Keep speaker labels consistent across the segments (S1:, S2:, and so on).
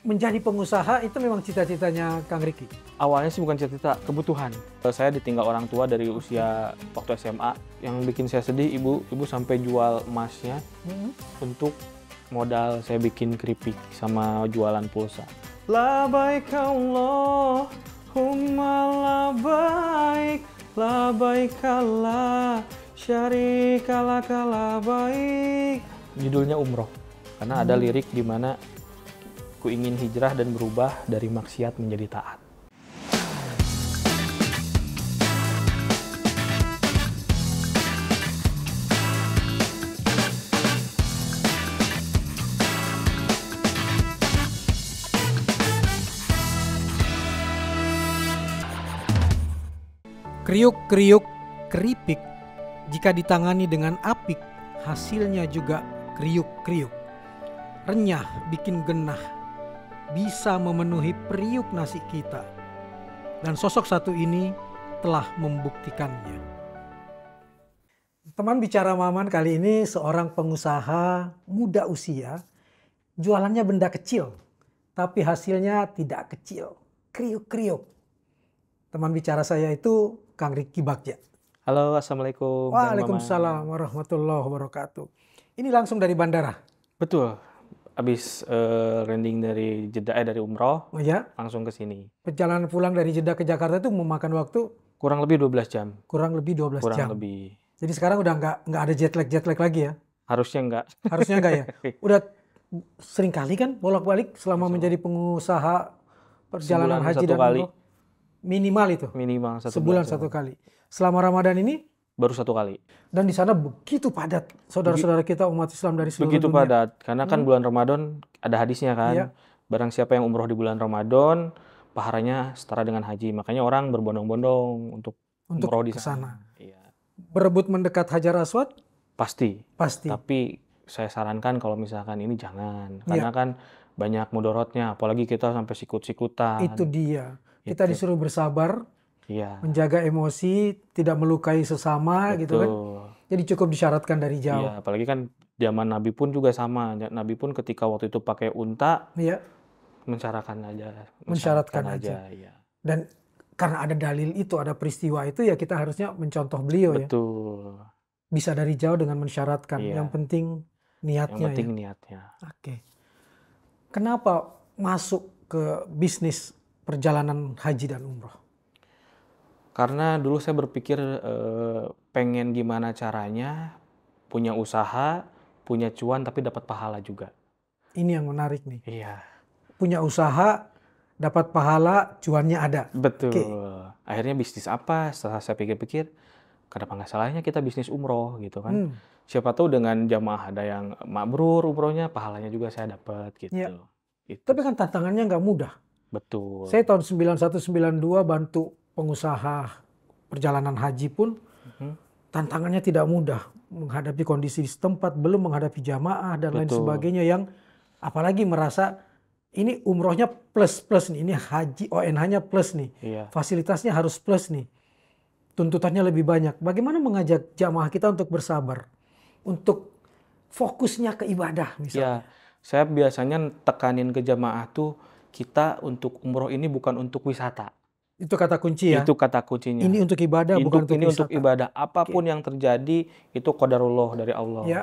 S1: menjadi pengusaha itu memang cita-citanya Kang Riki?
S2: Awalnya sih bukan cita-cita, kebutuhan. Saya ditinggal orang tua dari usia waktu SMA. Yang bikin saya sedih, ibu sampai jual emasnya untuk modal saya bikin keripik sama jualan pulsa. Labaik Allahumma labaik, labaik Allah, syarikalak labaik. Judulnya umroh, karena ada lirik di mana ku ingin hijrah dan berubah dari maksiat menjadi taat.
S1: Kriuk-kriuk keripik jika ditangani dengan apik, hasilnya juga kriuk-kriuk. Renyah bikin genah, bisa memenuhi periuk nasi kita. Dan sosok satu ini telah membuktikannya. Teman bicara Maman kali ini seorang pengusaha muda usia, jualannya benda kecil, tapi hasilnya tidak kecil, kriuk-kriuk. Teman bicara saya itu Kang Riki Bagja.
S2: Halo, Assalamualaikum.
S1: Waalaikumsalam warahmatullahi wabarakatuh. Ini langsung dari bandara?
S2: Betul. Habis landing dari Jeddah, dari umroh,
S1: Ya.
S2: langsung ke sini.
S1: Perjalanan pulang dari Jeddah ke Jakarta itu memakan waktu?
S2: Kurang lebih 12 jam.
S1: Kurang lebih 12
S2: Kurang
S1: jam.
S2: lebih.
S1: Jadi sekarang udah nggak ada jet lag lagi ya?
S2: Harusnya enggak.
S1: Harusnya nggak ya? Udah sering kali kan bolak-balik selama menjadi pengusaha perjalanan
S2: Sebulan
S1: haji
S2: satu
S1: dan
S2: kali.
S1: umroh? Minimal itu?
S2: Minimal
S1: Sebulan satu kali. Selama Ramadan ini?
S2: Baru 1 kali.
S1: Dan di sana begitu padat saudara-saudara kita umat Islam dari seluruh
S2: Begitu
S1: dunia.
S2: padat. Karena kan bulan Ramadan ada hadisnya kan.
S1: Iya.
S2: Barang siapa yang umroh di bulan Ramadan, pahalanya setara dengan haji. Makanya orang berbondong-bondong untuk umroh di
S1: ke
S2: sana.
S1: sana.
S2: Iya.
S1: Berebut mendekat Hajar Aswad?
S2: Pasti.
S1: Pasti.
S2: Tapi saya sarankan kalau misalkan ini jangan.
S1: Iya.
S2: Karena kan banyak mudorotnya. Apalagi kita sampai sikut-sikutan.
S1: Itu dia. Kita
S2: Itu.
S1: disuruh bersabar,
S2: Iya.
S1: menjaga emosi, tidak melukai sesama gitu kan. Jadi cukup disyaratkan dari jauh.
S2: Iya, apalagi kan zaman Nabi pun juga sama. Nabi pun ketika waktu itu pakai unta,
S1: Iya.
S2: mensyaratkan aja.
S1: Mensyaratkan aja.
S2: Iya.
S1: Dan karena ada dalil itu, ada peristiwa itu, ya kita harusnya mencontoh beliau ya.
S2: Betul.
S1: Bisa dari jauh dengan mensyaratkan.
S2: Iya.
S1: Yang penting niatnya.
S2: Yang penting
S1: ya.
S2: niatnya.
S1: Oke. Kenapa masuk ke bisnis perjalanan haji dan umroh?
S2: Karena dulu saya berpikir pengen gimana caranya punya usaha, punya cuan tapi dapat pahala juga.
S1: Ini yang menarik nih.
S2: Iya.
S1: Punya usaha, dapat pahala, cuannya ada.
S2: Betul.
S1: Oke.
S2: Akhirnya bisnis apa? Setelah saya pikir-pikir, kenapa nggak salahnya kita bisnis umroh gitu kan? Siapa tahu dengan jamaah ada yang mabrur umrohnya, pahalanya juga saya dapat gitu.
S1: Iya.
S2: Itu.
S1: Tapi kan tantangannya nggak mudah.
S2: Betul.
S1: Saya tahun 91-92 bantu pengusaha perjalanan haji pun tantangannya tidak mudah. Menghadapi kondisi di setempat, belum menghadapi jamaah dan lain
S2: Betul.
S1: sebagainya yang apalagi merasa ini umrohnya plus nih, ini haji ONH-nya plus nih.
S2: Iya.
S1: Fasilitasnya harus plus nih. Tuntutannya lebih banyak. Bagaimana mengajak jamaah kita untuk bersabar? Untuk fokusnya ke ibadah misalnya.
S2: Ya, saya biasanya tekanin ke jamaah tuh kita untuk umroh ini bukan untuk wisata.
S1: Itu kata kunci ya.
S2: Itu kata kuncinya.
S1: Ini untuk ibadah bukan untuk
S2: ini
S1: wisata.
S2: untuk ibadah. Apapun yang terjadi itu qadarullah dari Allah.
S1: Ya.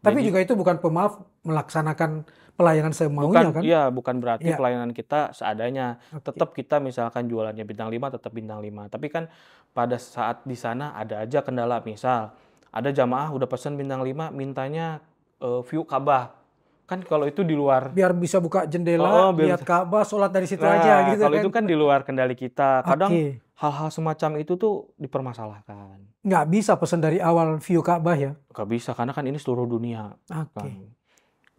S1: Tapi juga itu bukan pemaaf melaksanakan pelayanan semaunya kan?
S2: Iya, bukan berarti
S1: Ya.
S2: pelayanan kita seadanya.
S1: Oke.
S2: Tetap kita misalkan jualannya bintang 5 tetap bintang 5. Tapi kan pada saat di sana ada aja kendala. Misal ada jamaah udah pesen bintang 5 mintanya view Ka'bah. Kan kalau itu di luar,
S1: Biar bisa buka jendela,
S2: biar
S1: lihat Ka'bah, sholat dari situ
S2: nah,
S1: aja gitu
S2: kalau
S1: kan.
S2: itu kan di luar kendali kita. Kadang
S1: Oke.
S2: hal-hal semacam itu tuh dipermasalahkan.
S1: Nggak bisa pesan dari awal view Ka'bah ya?
S2: Nggak bisa karena kan ini seluruh dunia.
S1: Oke.
S2: Kan.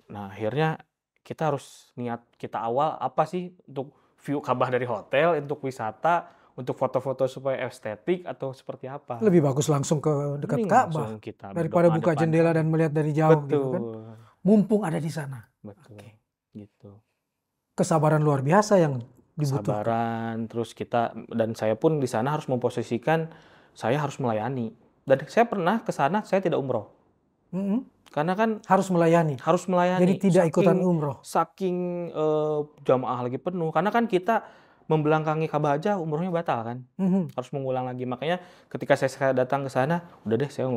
S2: Nah akhirnya kita harus niat kita awal apa sih untuk view Ka'bah dari hotel, untuk wisata, untuk foto-foto supaya estetik atau seperti apa.
S1: Lebih bagus langsung ke dekat
S2: Mending
S1: Ka'bah
S2: langsung kita
S1: daripada
S2: berdoa
S1: buka
S2: depan
S1: jendela
S2: Ka'bah.
S1: dan melihat dari jauh
S2: Betul.
S1: gitu kan. Mumpung ada di sana.
S2: Betul.
S1: Oke.
S2: Gitu.
S1: Kesabaran luar biasa yang dibutuhkan.
S2: Kesabaran, terus kita dan saya pun di sana harus memposisikan saya harus melayani. Dan saya pernah ke sana saya tidak umroh.
S1: Mm-mm.
S2: Karena kan
S1: Harus melayani.
S2: harus
S1: Jadi
S2: melayani.
S1: tidak ikutan umroh.
S2: Saking jamaah lagi penuh. Karena kan kita membelakangi Ka'bah aja umrohnya batal kan.
S1: Mhm.
S2: Harus mengulang lagi. Makanya ketika saya datang ke sana, udah deh saya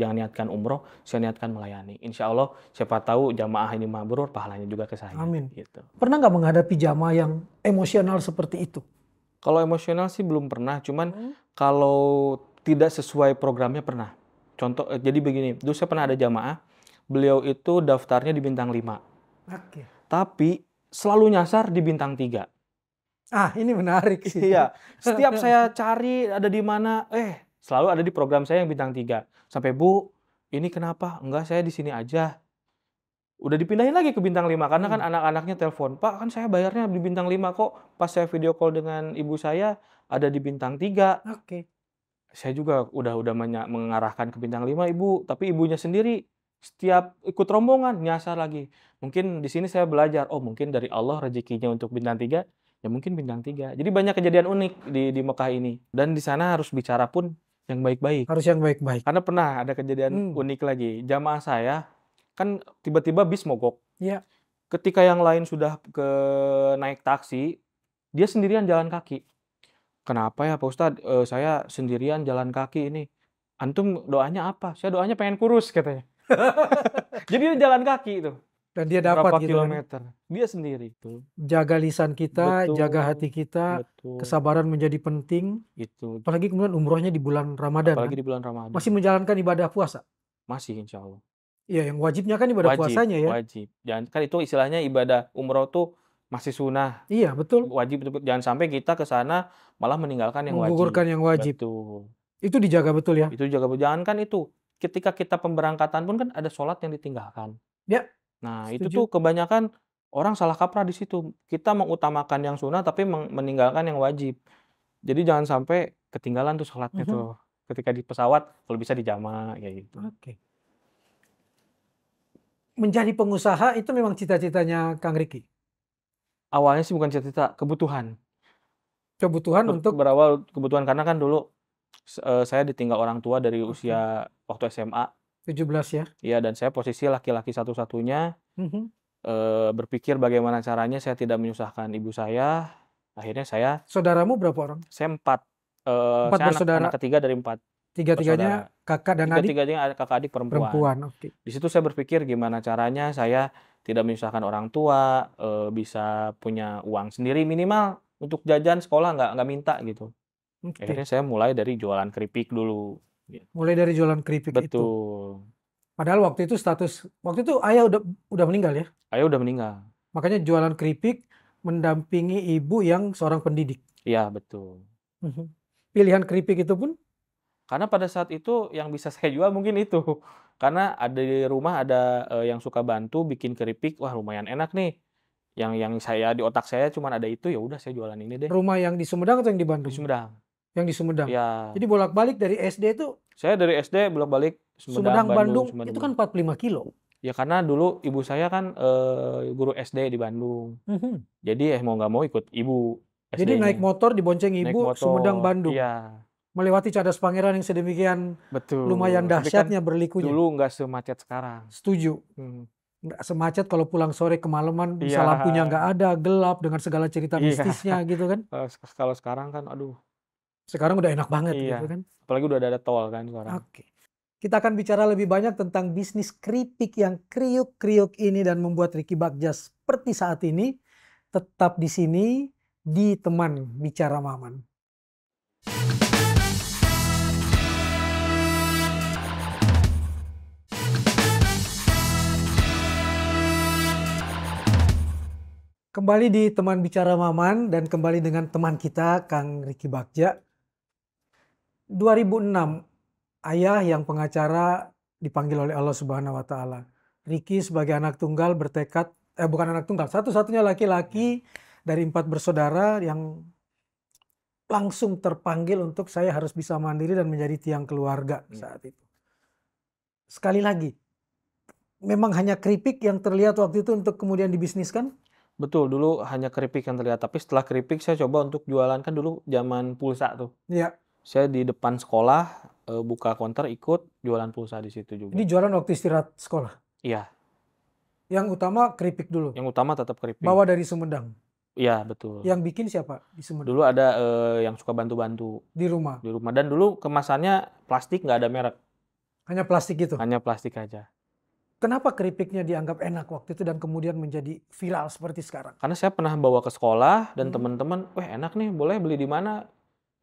S2: jangan niatkan umroh, saya niatkan melayani. Insya Allah siapa tahu jamaah ini mabrur, pahalanya juga ke saya.
S1: Amin.
S2: Gitu.
S1: Pernah nggak menghadapi jamaah yang emosional seperti itu?
S2: Kalau emosional sih belum pernah, cuman kalau tidak sesuai programnya pernah. Contoh, jadi begini, dulu saya pernah ada jamaah, beliau itu daftarnya di bintang 5,
S1: Oke.
S2: tapi selalu nyasar di bintang 3.
S1: Ah, ini menarik sih.
S2: Iya, setiap saya cari ada di mana, selalu ada di program saya yang bintang 3. Sampai, Bu, ini kenapa? Enggak, saya di sini aja. Udah dipindahin lagi ke bintang 5 karena kan anak-anaknya telepon, Pak kan saya bayarnya di bintang 5 kok, pas saya video call dengan ibu saya ada di bintang 3.
S1: Oke.
S2: Saya juga udah mengarahkan ke bintang 5 Ibu, tapi ibunya sendiri setiap ikut rombongan nyasar lagi. Mungkin di sini saya belajar, oh mungkin dari Allah rezekinya untuk bintang 3, ya mungkin bintang 3. Jadi banyak kejadian unik di Mekah ini. Dan di sana harus bicara pun yang baik-baik.
S1: Harus yang baik-baik.
S2: Karena pernah ada kejadian unik lagi. Jamaah saya kan tiba-tiba bis mogok.
S1: Iya.
S2: Ketika yang lain sudah naik taksi, dia sendirian jalan kaki. Kenapa ya Pak Ustadz, saya sendirian jalan kaki ini. Antum doanya apa? Saya doanya pengen kurus katanya. Jadi dia jalan kaki itu.
S1: Dan dia dapat
S2: Berapa
S1: gitu kan.
S2: kilometer. Dia sendiri itu.
S1: Jaga lisan kita,
S2: Betul,
S1: jaga hati kita,
S2: betul.
S1: kesabaran menjadi penting.
S2: Itu.
S1: Apalagi kemudian umrohnya di bulan Ramadan.
S2: Apalagi
S1: kan?
S2: di bulan Ramadan.
S1: Masih menjalankan ibadah puasa.
S2: Masih insya Allah.
S1: Iya, yang wajibnya kan ibadah puasanya ya.
S2: Wajib. Jangan, kan itu istilahnya ibadah umroh tuh masih sunnah.
S1: Iya, betul.
S2: Wajib, jangan sampai kita ke sana malah meninggalkan yang wajib.
S1: Menggugurkan yang wajib.
S2: Betul.
S1: Itu dijaga betul ya.
S2: Itu jaga, jangan kan itu. Ketika kita pemberangkatan pun kan ada sholat yang ditinggalkan.
S1: Ya.
S2: Nah,
S1: setuju.
S2: itu tuh kebanyakan orang salah kaprah di situ. Kita mengutamakan yang sunnah tapi meninggalkan yang wajib. Jadi jangan sampai ketinggalan tuh sholatnya tuh. Ketika di pesawat, kalau bisa dijama kayak gitu.
S1: Oke. Menjadi pengusaha itu memang cita-citanya Kang Riki?
S2: Awalnya sih bukan cita-cita, kebutuhan.
S1: Kebutuhan untuk?
S2: Berawal kebutuhan karena kan dulu saya ditinggal orang tua dari usia waktu SMA.
S1: 17 ya?
S2: Iya, dan saya posisi laki-laki satu-satunya. Berpikir bagaimana caranya saya tidak menyusahkan ibu saya. Akhirnya saya...
S1: Saudaramu berapa orang?
S2: Saya 4.
S1: 4
S2: saya
S1: bersaudara?
S2: anak ketiga dari 4.
S1: Tiga-tiganya kakak dan adik?
S2: Tiga-tiganya ada kakak adik perempuan.
S1: Oke.
S2: Di situ saya berpikir gimana caranya saya tidak menyusahkan orang tua, bisa punya uang sendiri minimal untuk jajan sekolah nggak minta gitu. Akhirnya saya mulai dari jualan keripik dulu.
S1: Mulai dari jualan keripik itu?
S2: Betul.
S1: Padahal waktu itu ayah udah meninggal ya?
S2: Ayah udah meninggal.
S1: Makanya jualan keripik mendampingi ibu yang seorang pendidik?
S2: Iya, betul.
S1: Pilihan keripik itu pun?
S2: Karena pada saat itu yang bisa saya jual mungkin itu. Karena ada di rumah ada yang suka bantu bikin keripik, wah lumayan enak nih. Yang saya di otak saya cuma ada itu, ya udah saya jualan ini deh.
S1: Rumah yang di Sumedang atau yang di Bandung?
S2: Di Sumedang.
S1: Yang di Sumedang.
S2: Ya.
S1: Jadi bolak-balik dari SD itu?
S2: Saya dari SD bolak-balik
S1: Sumedang, Bandung itu kan 45 kilo.
S2: Ya karena dulu ibu saya kan guru SD di Bandung. Jadi mau nggak mau ikut ibu.
S1: Jadi naik motor dibonceng ibu, Sumedang, Bandung.
S2: Iya.
S1: Melewati Cadas Pangeran yang sedemikian
S2: betul.
S1: Lumayan dahsyatnya berlikunya.
S2: Dulu nggak semacet sekarang.
S1: Setuju. Nggak semacet kalau pulang sore kemalaman, bisa lampunya nggak ada, gelap dengan segala cerita mistisnya gitu kan.
S2: Kalau sekarang kan aduh.
S1: Sekarang udah enak banget gitu kan.
S2: Apalagi udah ada tol kan sekarang.
S1: Oke. Kita akan bicara lebih banyak tentang bisnis keripik yang kriuk-kriuk ini dan membuat Riki Bagja seperti saat ini. Tetap di sini di Teman Bicara Maman. Kembali di Teman Bicara Maman dan kembali dengan teman kita Kang Riki Bagja. 2006 ayah yang pengacara dipanggil oleh Allah Subhanahu wa taala. Riki sebagai anak tunggal bertekad bukan anak tunggal, satu-satunya laki-laki dari 4 bersaudara yang langsung terpanggil untuk saya harus bisa mandiri dan menjadi tiang keluarga saat itu. Sekali lagi, memang hanya keripik yang terlihat waktu itu untuk kemudian dibisniskan?
S2: Betul, dulu hanya keripik yang terlihat. Tapi setelah keripik saya coba untuk jualan, kan dulu zaman pulsa tuh.
S1: Iya.
S2: Saya di depan sekolah buka counter ikut jualan pulsa di situ juga.
S1: Ini jualan waktu istirahat sekolah.
S2: Iya,
S1: Yang utama keripik dulu.
S2: yang utama tetap keripik.
S1: Bawa dari Sumedang.
S2: Iya, betul.
S1: Yang bikin siapa di Sumedang?
S2: Dulu ada yang suka bantu-bantu
S1: Di rumah.
S2: di rumah. Dan dulu kemasannya plastik, nggak ada merek.
S1: Hanya plastik gitu.
S2: Hanya plastik aja.
S1: Kenapa keripiknya dianggap enak waktu itu dan kemudian menjadi viral seperti sekarang?
S2: Karena saya pernah bawa ke sekolah dan
S1: Hmm.
S2: teman-teman, wah enak nih, boleh beli di mana?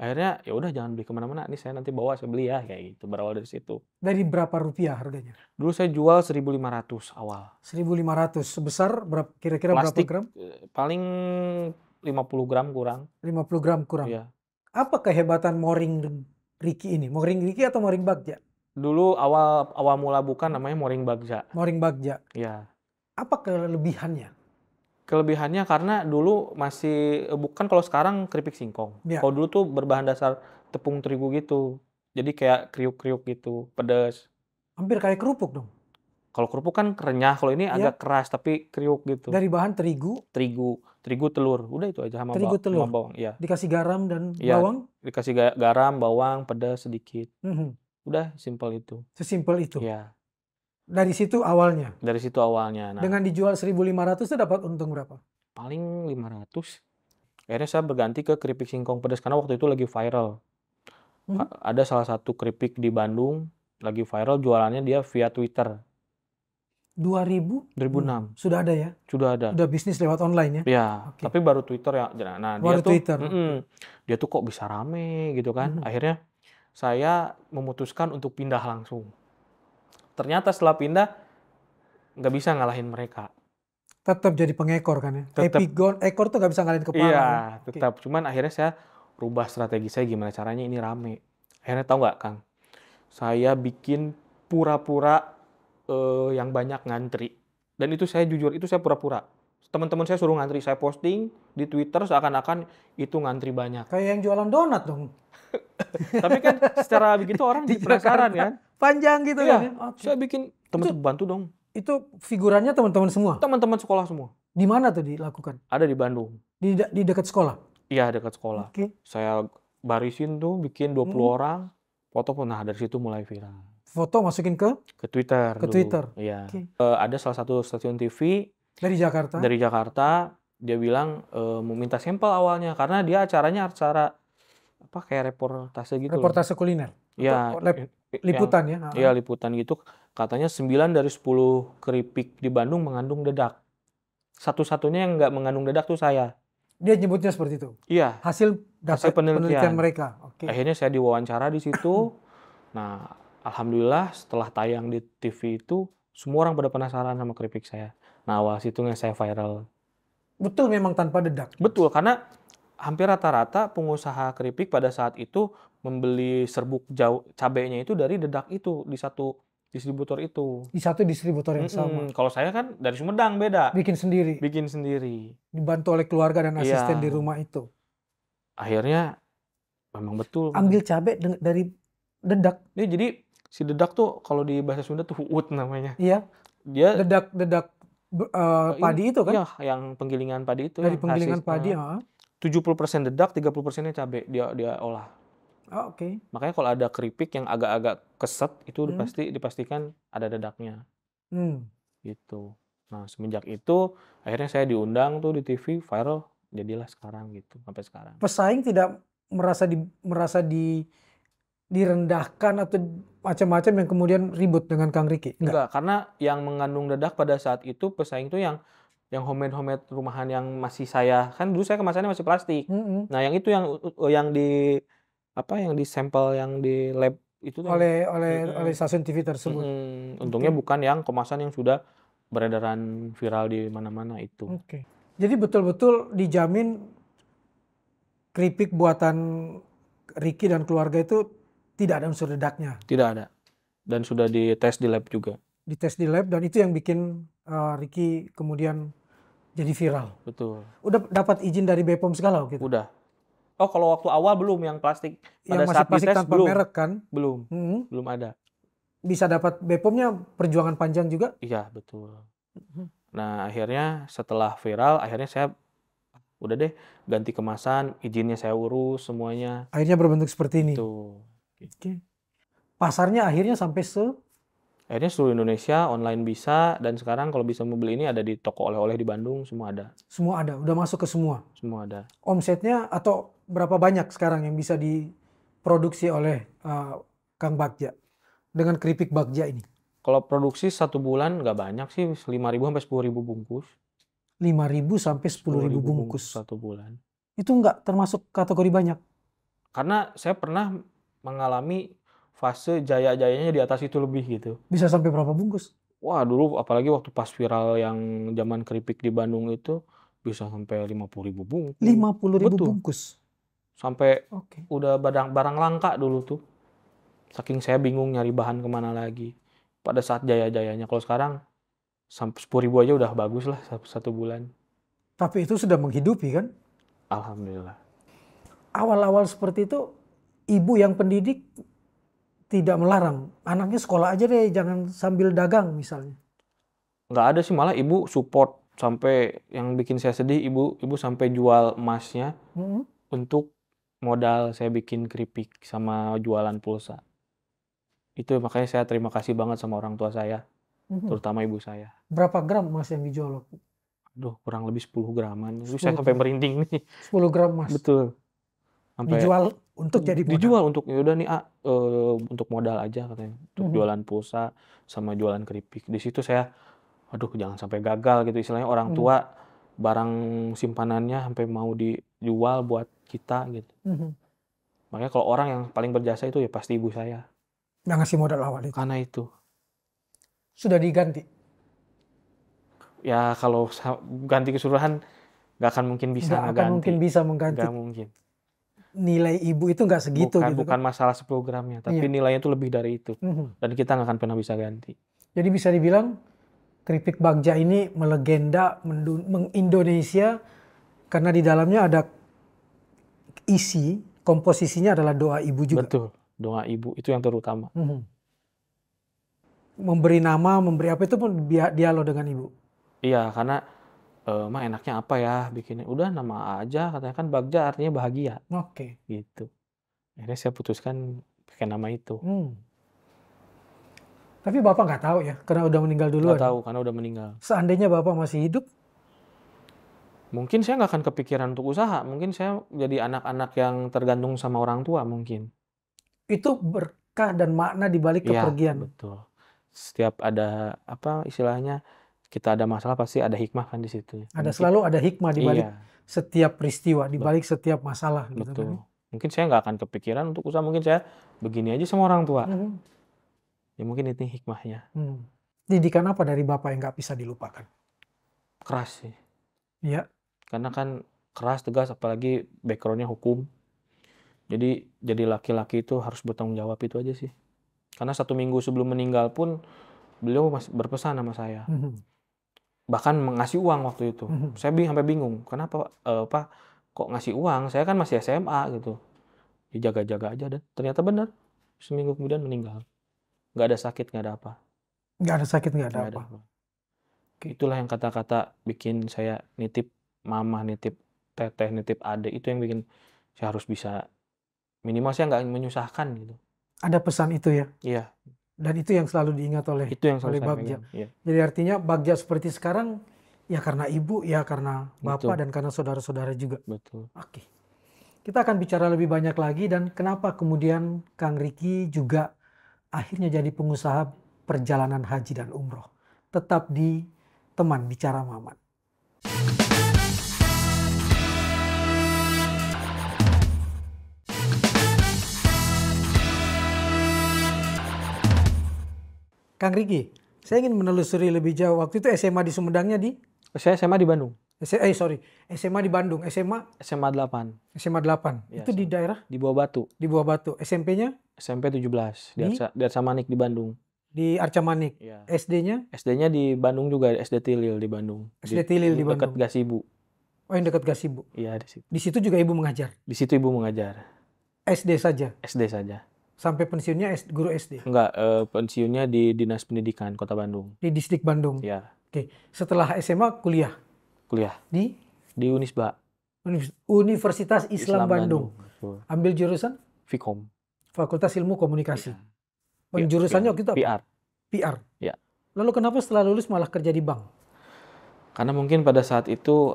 S2: Akhirnya ya udah jangan beli kemana-mana, nih saya nanti bawa, saya beli ya, kayak gitu. Berawal dari situ.
S1: Dari berapa rupiah harganya?
S2: Dulu saya jual 1.500 awal.
S1: 1.500. Sebesar berapa, kira-kira berapa
S2: Plastik
S1: gram?
S2: paling 50 gram kurang.
S1: 50 gram kurang.
S2: Iya.
S1: Apa kehebatan Moring Riki ini? Moring Riki atau Moring Bagja?
S2: Dulu awal mula buka namanya Moring Bagja.
S1: Moring Bagja.
S2: Iya.
S1: Apa kelebihannya?
S2: Kelebihannya karena dulu masih bukan kalau sekarang keripik singkong.
S1: Iya.
S2: Kalau dulu tuh berbahan dasar tepung terigu gitu. Jadi kayak kriuk-kriuk gitu, pedas.
S1: Hampir kayak kerupuk dong.
S2: Kalau kerupuk kan renyah, kalau ini
S1: Iya.
S2: agak keras tapi kriuk gitu.
S1: Dari bahan terigu,
S2: Terigu, telur. Udah itu aja sama
S1: terigu telur.
S2: sama bawang. Iya.
S1: Dikasih garam dan
S2: Iya.
S1: bawang.
S2: Dikasih garam, bawang, pedas sedikit.
S1: Mhm.
S2: Udah simpel itu.
S1: Sesimpel itu.
S2: Iya.
S1: Dari situ awalnya.
S2: Dari situ awalnya. Nah,
S1: Dengan dijual 1.500 itu dapat untung berapa?
S2: paling 500. Akhirnya saya berganti ke keripik singkong pedas karena waktu itu lagi viral.
S1: Hmm.
S2: Ada salah satu keripik di Bandung lagi viral jualannya dia via Twitter.
S1: 2006.
S2: 2006.
S1: Sudah ada ya?
S2: Sudah ada.
S1: Sudah bisnis lewat online ya?
S2: Ya,
S1: Oke.
S2: tapi baru Twitter ya. Nah,
S1: Baru
S2: dia tuh
S1: Twitter.
S2: dia tuh kok bisa rame gitu kan.
S1: Mhm.
S2: Akhirnya saya memutuskan untuk pindah langsung. Ternyata setelah pindah nggak bisa ngalahin mereka.
S1: Tetap jadi pengekor kan ya?
S2: Tetap.
S1: Ekor tuh nggak bisa ngalahin kepala.
S2: Iya,
S1: ya? Oke.
S2: tetap. Cuman akhirnya saya rubah strategi saya gimana caranya ini rame. Akhirnya tahu nggak, Kang? Saya bikin pura-pura yang banyak ngantri. Dan itu saya jujur, itu saya pura-pura. Teman-teman saya suruh ngantri, saya posting di Twitter seakan-akan itu ngantri banyak.
S1: Kayak yang jualan donat dong.
S2: Tapi kan secara begitu orang
S1: Di
S2: jadi penasaran
S1: Jakarta.
S2: kan?
S1: Panjang gitu
S2: Iya,
S1: kan ya? Oke.
S2: saya bikin teman-teman bantu dong.
S1: Itu figurannya teman-teman semua?
S2: Teman-teman sekolah semua.
S1: Di mana tuh dilakukan?
S2: Ada di Bandung.
S1: Di dekat sekolah?
S2: Iya, dekat sekolah.
S1: Oke.
S2: Saya barisin tuh bikin 20 orang, foto pun. Nah, dari situ mulai viral.
S1: Foto masukin ke
S2: Twitter
S1: Ke
S2: dulu.
S1: Twitter.
S2: Iya.
S1: Oke.
S2: Ada salah satu stasiun TV
S1: dari Jakarta.
S2: dari Jakarta, dia bilang mau minta sampel awalnya karena dia acaranya acara apa kayak reportase gitu loh.
S1: Reportase kuliner.
S2: Iya,
S1: Atau liputan ya.
S2: Iya, liputan gitu. Katanya 9 dari 10 keripik di Bandung mengandung dedak. Satu-satunya yang nggak mengandung dedak tuh saya.
S1: Dia nyebutnya seperti itu.
S2: Iya,
S1: Hasil penelitian mereka. Oke.
S2: akhirnya saya diwawancara di situ. Nah, alhamdulillah setelah tayang di TV itu semua orang pada penasaran sama keripik saya. Nah, awal situ yang saya viral.
S1: Betul memang tanpa dedak.
S2: Betul, karena hampir rata-rata pengusaha keripik pada saat itu membeli serbuk cabenya itu dari dedak itu di satu distributor itu.
S1: Di satu distributor yang sama.
S2: Kalau saya kan dari Sumedang beda.
S1: Bikin sendiri.
S2: Bikin sendiri.
S1: Dibantu oleh keluarga dan asisten
S2: Iya.
S1: di rumah itu.
S2: Akhirnya memang betul.
S1: Ambil cabai dari dedak.
S2: Ya, jadi si dedak tuh kalau di bahasa Sunda tuh huut namanya.
S1: Iya.
S2: Dia
S1: Dedak padi itu kan?
S2: Iya, yang penggilingan padi itu.
S1: Dari penggilingan padi.
S2: 70% dedak, 30%-nya cabai dia olah.
S1: Oh, oke.
S2: Makanya kalau ada keripik yang agak-agak keset itu dipastikan ada dedaknya. Gitu. Nah, semenjak itu akhirnya saya diundang tuh di TV, viral, jadilah sekarang gitu, sampai sekarang.
S1: Pesaing tidak merasa direndahkan atau macam-macam yang kemudian ribut dengan Kang Riki?
S2: Enggak, karena yang mengandung dedak pada saat itu pesaing tuh yang homemade rumahan yang masih saya, kan dulu saya kemasannya masih plastik. Nah, yang itu yang di sampel yang di lab itu tuh
S1: oleh stasiun TV tersebut.
S2: Untungnya bukan yang kemasan yang sudah beredaran viral di mana-mana itu.
S1: Oke. Jadi betul-betul dijamin keripik buatan Riki dan keluarga itu tidak ada unsur dedaknya.
S2: Tidak ada. Dan sudah dites di lab juga.
S1: Dites di lab dan itu yang bikin Riki kemudian jadi viral.
S2: Betul.
S1: Udah dapat izin dari BPOM segala gitu?
S2: Udah. Oh, kalau waktu awal belum yang plastik. Pada
S1: Yang masih
S2: saat
S1: plastik
S2: dites
S1: tanpa
S2: belum.
S1: merek kan?
S2: Belum ada.
S1: Bisa dapat BPOM-nya perjuangan panjang juga?
S2: Iya, betul. Nah, akhirnya setelah viral, akhirnya saya udah deh ganti kemasan, izinnya saya urus semuanya.
S1: Akhirnya berbentuk seperti ini.
S2: Tuh.
S1: Oke. pasarnya akhirnya sampai
S2: Akhirnya seluruh Indonesia online bisa, dan sekarang kalau bisa mau beli ini ada di toko oleh-oleh di Bandung, semua ada.
S1: semua ada, udah masuk ke semua.
S2: Semua ada.
S1: Omsetnya atau berapa banyak sekarang yang bisa diproduksi oleh Kang Bagja dengan keripik Bagja ini?
S2: Kalau produksi 1 bulan nggak banyak sih, 5.000 sampai 10.000 bungkus.
S1: 5.000 sampai 10.000 bungkus.
S2: 1 bulan.
S1: Itu nggak termasuk kategori banyak.
S2: Karena saya pernah mengalami fase jaya-jayanya di atas itu lebih gitu.
S1: Bisa sampai berapa bungkus?
S2: Wah, dulu apalagi waktu pas viral yang zaman keripik di Bandung itu bisa sampai 50.000 bungkus.
S1: 50.000
S2: Betul.
S1: bungkus.
S2: Sampai
S1: Oke.
S2: udah barang langka dulu tuh. Saking saya bingung nyari bahan kemana lagi. Pada saat jaya-jayanya. Kalau sekarang 10.000 aja udah bagus lah 1 bulan.
S1: Tapi itu sudah menghidupi kan?
S2: Alhamdulillah.
S1: Awal-awal seperti itu, ibu yang pendidik tidak melarang. Anaknya sekolah aja deh, jangan sambil dagang misalnya.
S2: Nggak ada sih, malah ibu support. Sampai yang bikin saya sedih, ibu sampai jual emasnya untuk modal saya bikin keripik sama jualan pulsa. Itu makanya saya terima kasih banget sama orang tua saya, terutama ibu saya.
S1: Berapa gram emas yang dijual?
S2: Aduh, kurang lebih 10 graman. Itu
S1: 10
S2: saya sampai
S1: gram.
S2: merinding nih.
S1: 10 gram emas.
S2: Betul. Sampai
S1: Dijual untuk jadi modal.
S2: dijual untuk yaudah nih untuk modal aja katanya. Untuk jualan pulsa sama jualan keripik. Di situ saya, aduh jangan sampai gagal gitu. Istilahnya orang tua barang simpanannya sampai mau dijual buat kita gitu. Makanya kalau orang yang paling berjasa itu ya pasti ibu saya.
S1: Yang ngasih modal awal itu.
S2: Karena itu.
S1: Sudah diganti?
S2: Ya kalau ganti keseluruhan nggak akan mungkin bisa
S1: Nggak akan mungkin bisa mengganti.
S2: Nggak mungkin.
S1: Nilai ibu itu nggak segitu gitu
S2: Bukan
S1: kan?
S2: masalah 10 gramnya, tapi nilainya itu lebih dari itu. Dan kita nggak akan pernah bisa ganti.
S1: Jadi bisa dibilang keripik Bagja ini melegenda Indonesia karena di dalamnya ada komposisinya adalah doa ibu juga.
S2: Betul, doa ibu itu yang terutama.
S1: Memberi nama, memberi apa itu pun dialog dengan ibu.
S2: Iya, karena mah enaknya apa ya bikinnya? Udah nama aja, katanya kan Bagja artinya bahagia.
S1: Oke.
S2: Gitu. Akhirnya saya putuskan pakai nama itu.
S1: Tapi Bapak nggak tahu ya, karena udah meninggal duluan.
S2: Nggak tahu, karena udah meninggal.
S1: Seandainya Bapak masih hidup?
S2: Mungkin saya nggak akan kepikiran untuk usaha. Mungkin saya jadi anak-anak yang tergantung sama orang tua mungkin.
S1: Itu berkah dan makna di balik kepergian.
S2: Iya, betul. Setiap ada apa istilahnya, kita ada masalah pasti ada hikmah kan di situ.
S1: Selalu ada hikmah di balik setiap peristiwa, di balik setiap masalah. Gitu
S2: betul.
S1: kan?
S2: Mungkin saya nggak akan kepikiran untuk usaha. Mungkin saya begini aja sama orang tua. Ya mungkin itu hikmahnya.
S1: Didikan apa dari Bapak yang nggak bisa dilupakan?
S2: Keras sih.
S1: Iya.
S2: Karena kan keras, tegas, apalagi backgroundnya hukum. Jadi laki-laki itu harus bertanggung jawab, itu aja sih. Karena 1 minggu sebelum meninggal pun beliau masih berpesan sama saya. Bahkan ngasih uang waktu itu. Saya sampai bingung. Kenapa Pak kok ngasih uang? Saya kan masih SMA gitu. Dijaga-jaga aja, dan ternyata benar. Seminggu kemudian meninggal. Nggak ada sakit, nggak ada apa.
S1: Nggak ada sakit, nggak ada apa.
S2: Itulah yang kata-kata bikin saya nitip mama, nitip teteh, nitip adik. Itu yang bikin saya harus bisa, minimal saya nggak menyusahkan gitu.
S1: Ada pesan itu ya?
S2: Iya.
S1: Dan itu yang selalu diingat oleh Bagja.
S2: Iya.
S1: Jadi artinya Bagja seperti sekarang ya karena ibu, ya karena bapak, dan karena saudara-saudara juga.
S2: Betul.
S1: Oke. Kita akan bicara lebih banyak lagi dan kenapa kemudian Kang Ricky juga akhirnya jadi pengusaha perjalanan haji dan umroh. Tetap di Teman Bicara Maman. Kang Ricky, saya ingin menelusuri lebih jauh. Waktu itu SMA di Sumedangnya di?
S2: Saya SMA di Bandung.
S1: SMA di Bandung.
S2: SMA 8.
S1: SMA 8.
S2: Ya,
S1: itu di daerah?
S2: Di Buah Batu.
S1: Di Buah Batu. SMP-nya?
S2: SMP 17. Di Arca Manik di Bandung.
S1: Di Arca Manik.
S2: Ya.
S1: SD-nya?
S2: SD-nya di Bandung juga, SD Tilil di Bandung.
S1: SD Tilil di Bandung.
S2: Dekat Gasibu.
S1: Oh, yang dekat Gasibu.
S2: Iya, di situ.
S1: Di situ juga ibu mengajar?
S2: Di situ ibu mengajar.
S1: SD saja?
S2: SD saja.
S1: Sampai pensiunnya guru SD?
S2: Enggak, pensiunnya di Dinas Pendidikan Kota Bandung.
S1: Di Distrik Bandung?
S2: Ya.
S1: Oke. Setelah SMA kuliah?
S2: Kuliah.
S1: Di
S2: Unisba.
S1: Universitas Islam Bandung.
S2: Betul.
S1: Ambil jurusan?
S2: Vkom.
S1: Fakultas Ilmu Komunikasi.
S2: Ya.
S1: Penjurusannya waktu itu apa?
S2: PR.
S1: PR.
S2: Ya.
S1: Lalu kenapa setelah lulus malah kerja di bank?
S2: Karena mungkin pada saat itu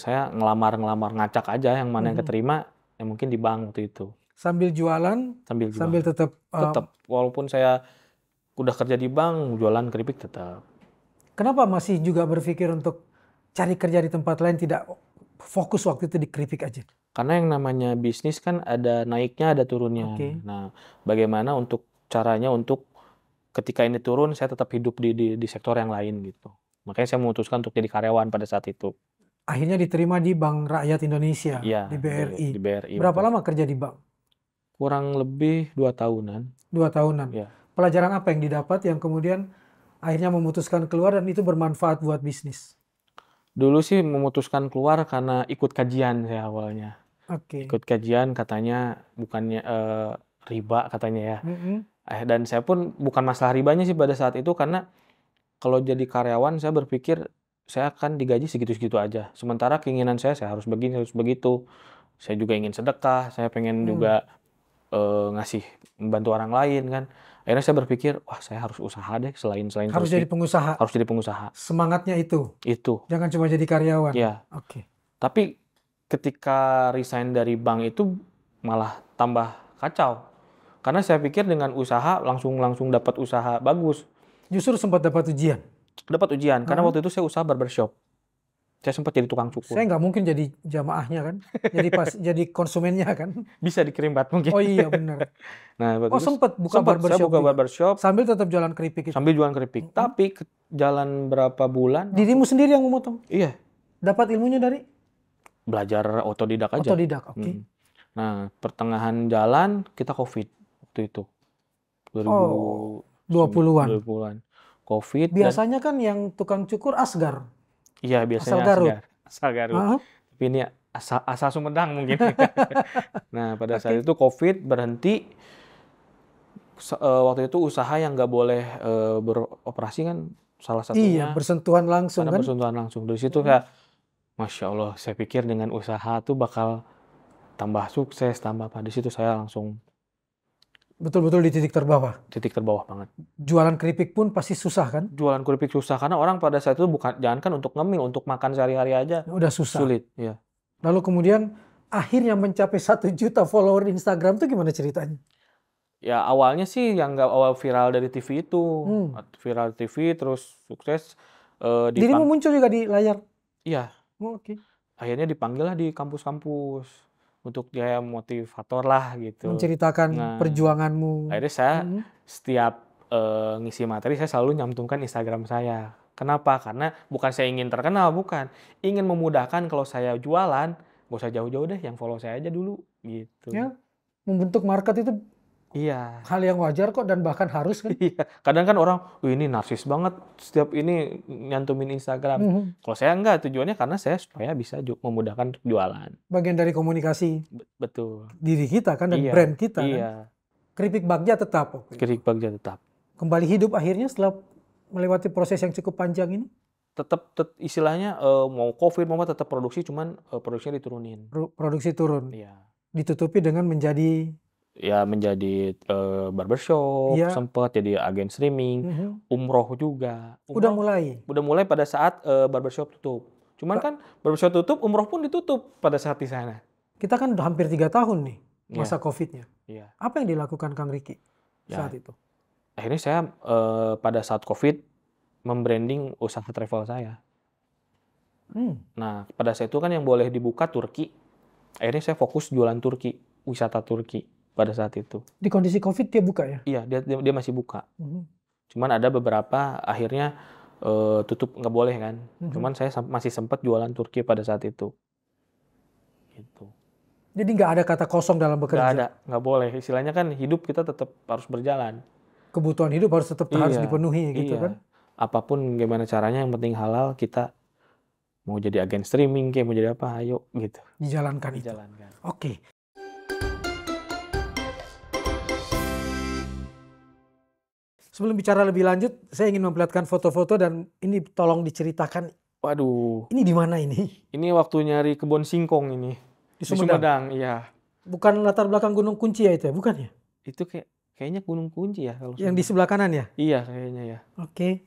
S2: saya ngelamar ngacak aja yang mana yang keterima, yang mungkin di bank waktu itu.
S1: Sambil jualan, sambil tetap
S2: walaupun saya udah kerja di bank, jualan keripik tetap.
S1: Kenapa masih juga berpikir untuk cari kerja di tempat lain, tidak fokus waktu itu di keripik aja?
S2: Karena yang namanya bisnis kan ada naiknya, ada turunnya.
S1: Oke.
S2: Nah, bagaimana untuk caranya untuk ketika ini turun, saya tetap hidup di sektor yang lain gitu. Makanya saya memutuskan untuk jadi karyawan pada saat itu.
S1: Akhirnya diterima di Bank Rakyat Indonesia,
S2: Iya,
S1: di BRI.
S2: di BRI.
S1: Berapa lama kerja di bank?
S2: Kurang lebih 2 tahunan.
S1: 2 tahunan.
S2: Ya.
S1: Pelajaran apa yang didapat yang kemudian akhirnya memutuskan keluar dan itu bermanfaat buat bisnis?
S2: Dulu sih memutuskan keluar karena ikut kajian saya awalnya.
S1: Oke.
S2: Ikut kajian katanya bukannya riba katanya ya. Dan saya pun bukan masalah ribanya sih pada saat itu, karena kalau jadi karyawan saya berpikir saya akan digaji segitu-segitu aja. Sementara keinginan saya harus begini, harus begitu. Saya juga ingin sedekah, saya pengen juga membantu orang lain kan. Akhirnya saya berpikir, wah saya harus usaha deh selain
S1: Harus jadi pengusaha.
S2: Harus jadi pengusaha.
S1: Semangatnya itu.
S2: Itu.
S1: Jangan cuma jadi karyawan.
S2: Iya.
S1: Oke.
S2: Tapi ketika resign dari bank itu malah tambah kacau. Karena saya pikir dengan usaha langsung dapat usaha bagus.
S1: Justru sempat dapat ujian.
S2: Dapat ujian karena waktu itu saya usaha barbershop. Saya sempat jadi tukang cukur.
S1: Saya nggak mungkin jadi jamaahnya kan, jadi konsumennya kan.
S2: Bisa dikirim bat mungkin.
S1: Oh iya benar.
S2: Nah,
S1: sempat buka barbershop.
S2: Saya buka barbershop.
S1: Sambil tetap jualan keripik itu.
S2: Sambil jualan keripik. Tapi jalan berapa bulan.
S1: Dirimu sendiri yang memotong?
S2: Iya.
S1: Dapat ilmunya dari?
S2: Belajar otodidak aja.
S1: Otodidak, oke.
S2: Nah, pertengahan jalan kita COVID waktu itu.
S1: 2020-an.
S2: COVID.
S1: Biasanya kan yang tukang cukur Asgar.
S2: Iya, biasanya Asal Garut. Tapi ini asal Sumedang mungkin. Nah, pada saat itu COVID berhenti. Waktu itu usaha yang nggak boleh beroperasi kan salah satunya.
S1: Iya, bersentuhan langsung kan.
S2: Bersentuhan langsung. Dari situ kayak, Masya Allah, saya pikir dengan usaha tuh bakal tambah sukses, tambah apa. Di situ saya langsung
S1: betul-betul di titik terbawah.
S2: Titik terbawah banget.
S1: Jualan keripik pun pasti susah kan?
S2: Jualan keripik susah karena orang pada saat itu jangankan untuk ngemil, untuk makan sehari-hari aja
S1: udah susah.
S2: Sulit, ya.
S1: Lalu kemudian akhirnya mencapai 1 juta follower Instagram itu gimana ceritanya?
S2: Ya awalnya sih yang nggak awal viral dari TV itu, viral TV terus sukses.
S1: Dirimu muncul juga di layar?
S2: Iya.
S1: Oke.
S2: Akhirnya dipanggil lah di kampus-kampus untuk dia motivator lah gitu.
S1: Menceritakan perjuanganmu.
S2: Akhirnya saya setiap ngisi materi saya selalu nyantumkan Instagram saya. Kenapa? Karena bukan saya ingin terkenal, bukan. Ingin memudahkan kalau saya jualan, gak usah jauh-jauh deh, yang follow saya aja dulu gitu.
S1: Ya, membentuk market itu hal yang wajar kok dan bahkan harus kan.
S2: Iya. Kadang kan orang, ini narsis banget setiap ini nyantumin Instagram. Kalau saya enggak, tujuannya karena saya supaya bisa memudahkan jualan.
S1: Bagian dari komunikasi.
S2: Betul.
S1: Diri kita kan dan brand kita kan. Keripik Bagja tetap.
S2: Keripik Bagja tetap.
S1: Kembali hidup akhirnya setelah melewati proses yang cukup panjang ini?
S2: Tetap istilahnya mau COVID mau apa tetap produksi, cuman produksinya diturunin.
S1: Produksi turun.
S2: Iya.
S1: Ditutupi dengan menjadi
S2: barbershop, sempat jadi agen streaming, umroh juga.
S1: Udah
S2: mulai pada saat barbershop tutup. Cuman kan barbershop tutup, umroh pun ditutup pada saat di sana.
S1: Kita kan udah hampir 3 tahun nih masa COVID-nya.
S2: Iya.
S1: Apa yang dilakukan Kang Riki saat itu?
S2: Akhirnya saya pada saat COVID membranding usaha travel saya. Nah, pada saat itu kan yang boleh dibuka Turki. Akhirnya saya fokus jualan Turki, wisata Turki. Pada saat itu.
S1: Di kondisi COVID dia buka ya?
S2: Iya, dia masih buka. Cuman ada beberapa akhirnya tutup, nggak boleh kan. Cuman saya masih sempat jualan Turki pada saat itu. Gitu.
S1: Jadi nggak ada kata kosong dalam bekerja?
S2: Nggak ada, nggak boleh. Istilahnya kan hidup kita tetap harus berjalan.
S1: Kebutuhan hidup harus tetap harus dipenuhi gitu kan?
S2: Apapun gimana caranya, yang penting halal, kita mau jadi agen streaming, kayak mau jadi apa, ayo gitu.
S1: Dijalankan itu. Oke. Sebelum bicara lebih lanjut, saya ingin memperlihatkan foto-foto dan ini tolong diceritakan.
S2: Waduh.
S1: Ini di mana ini?
S2: Ini waktu nyari kebun singkong ini.
S1: Di Sumedang?
S2: Iya.
S1: Bukan latar belakang Gunung Kunci ya itu ya? Bukan ya?
S2: Itu kayak Kayaknya Gunung Kunci ya kalau
S1: Yang di sebelah kanan ya?
S2: Iya kayaknya ya.
S1: Oke.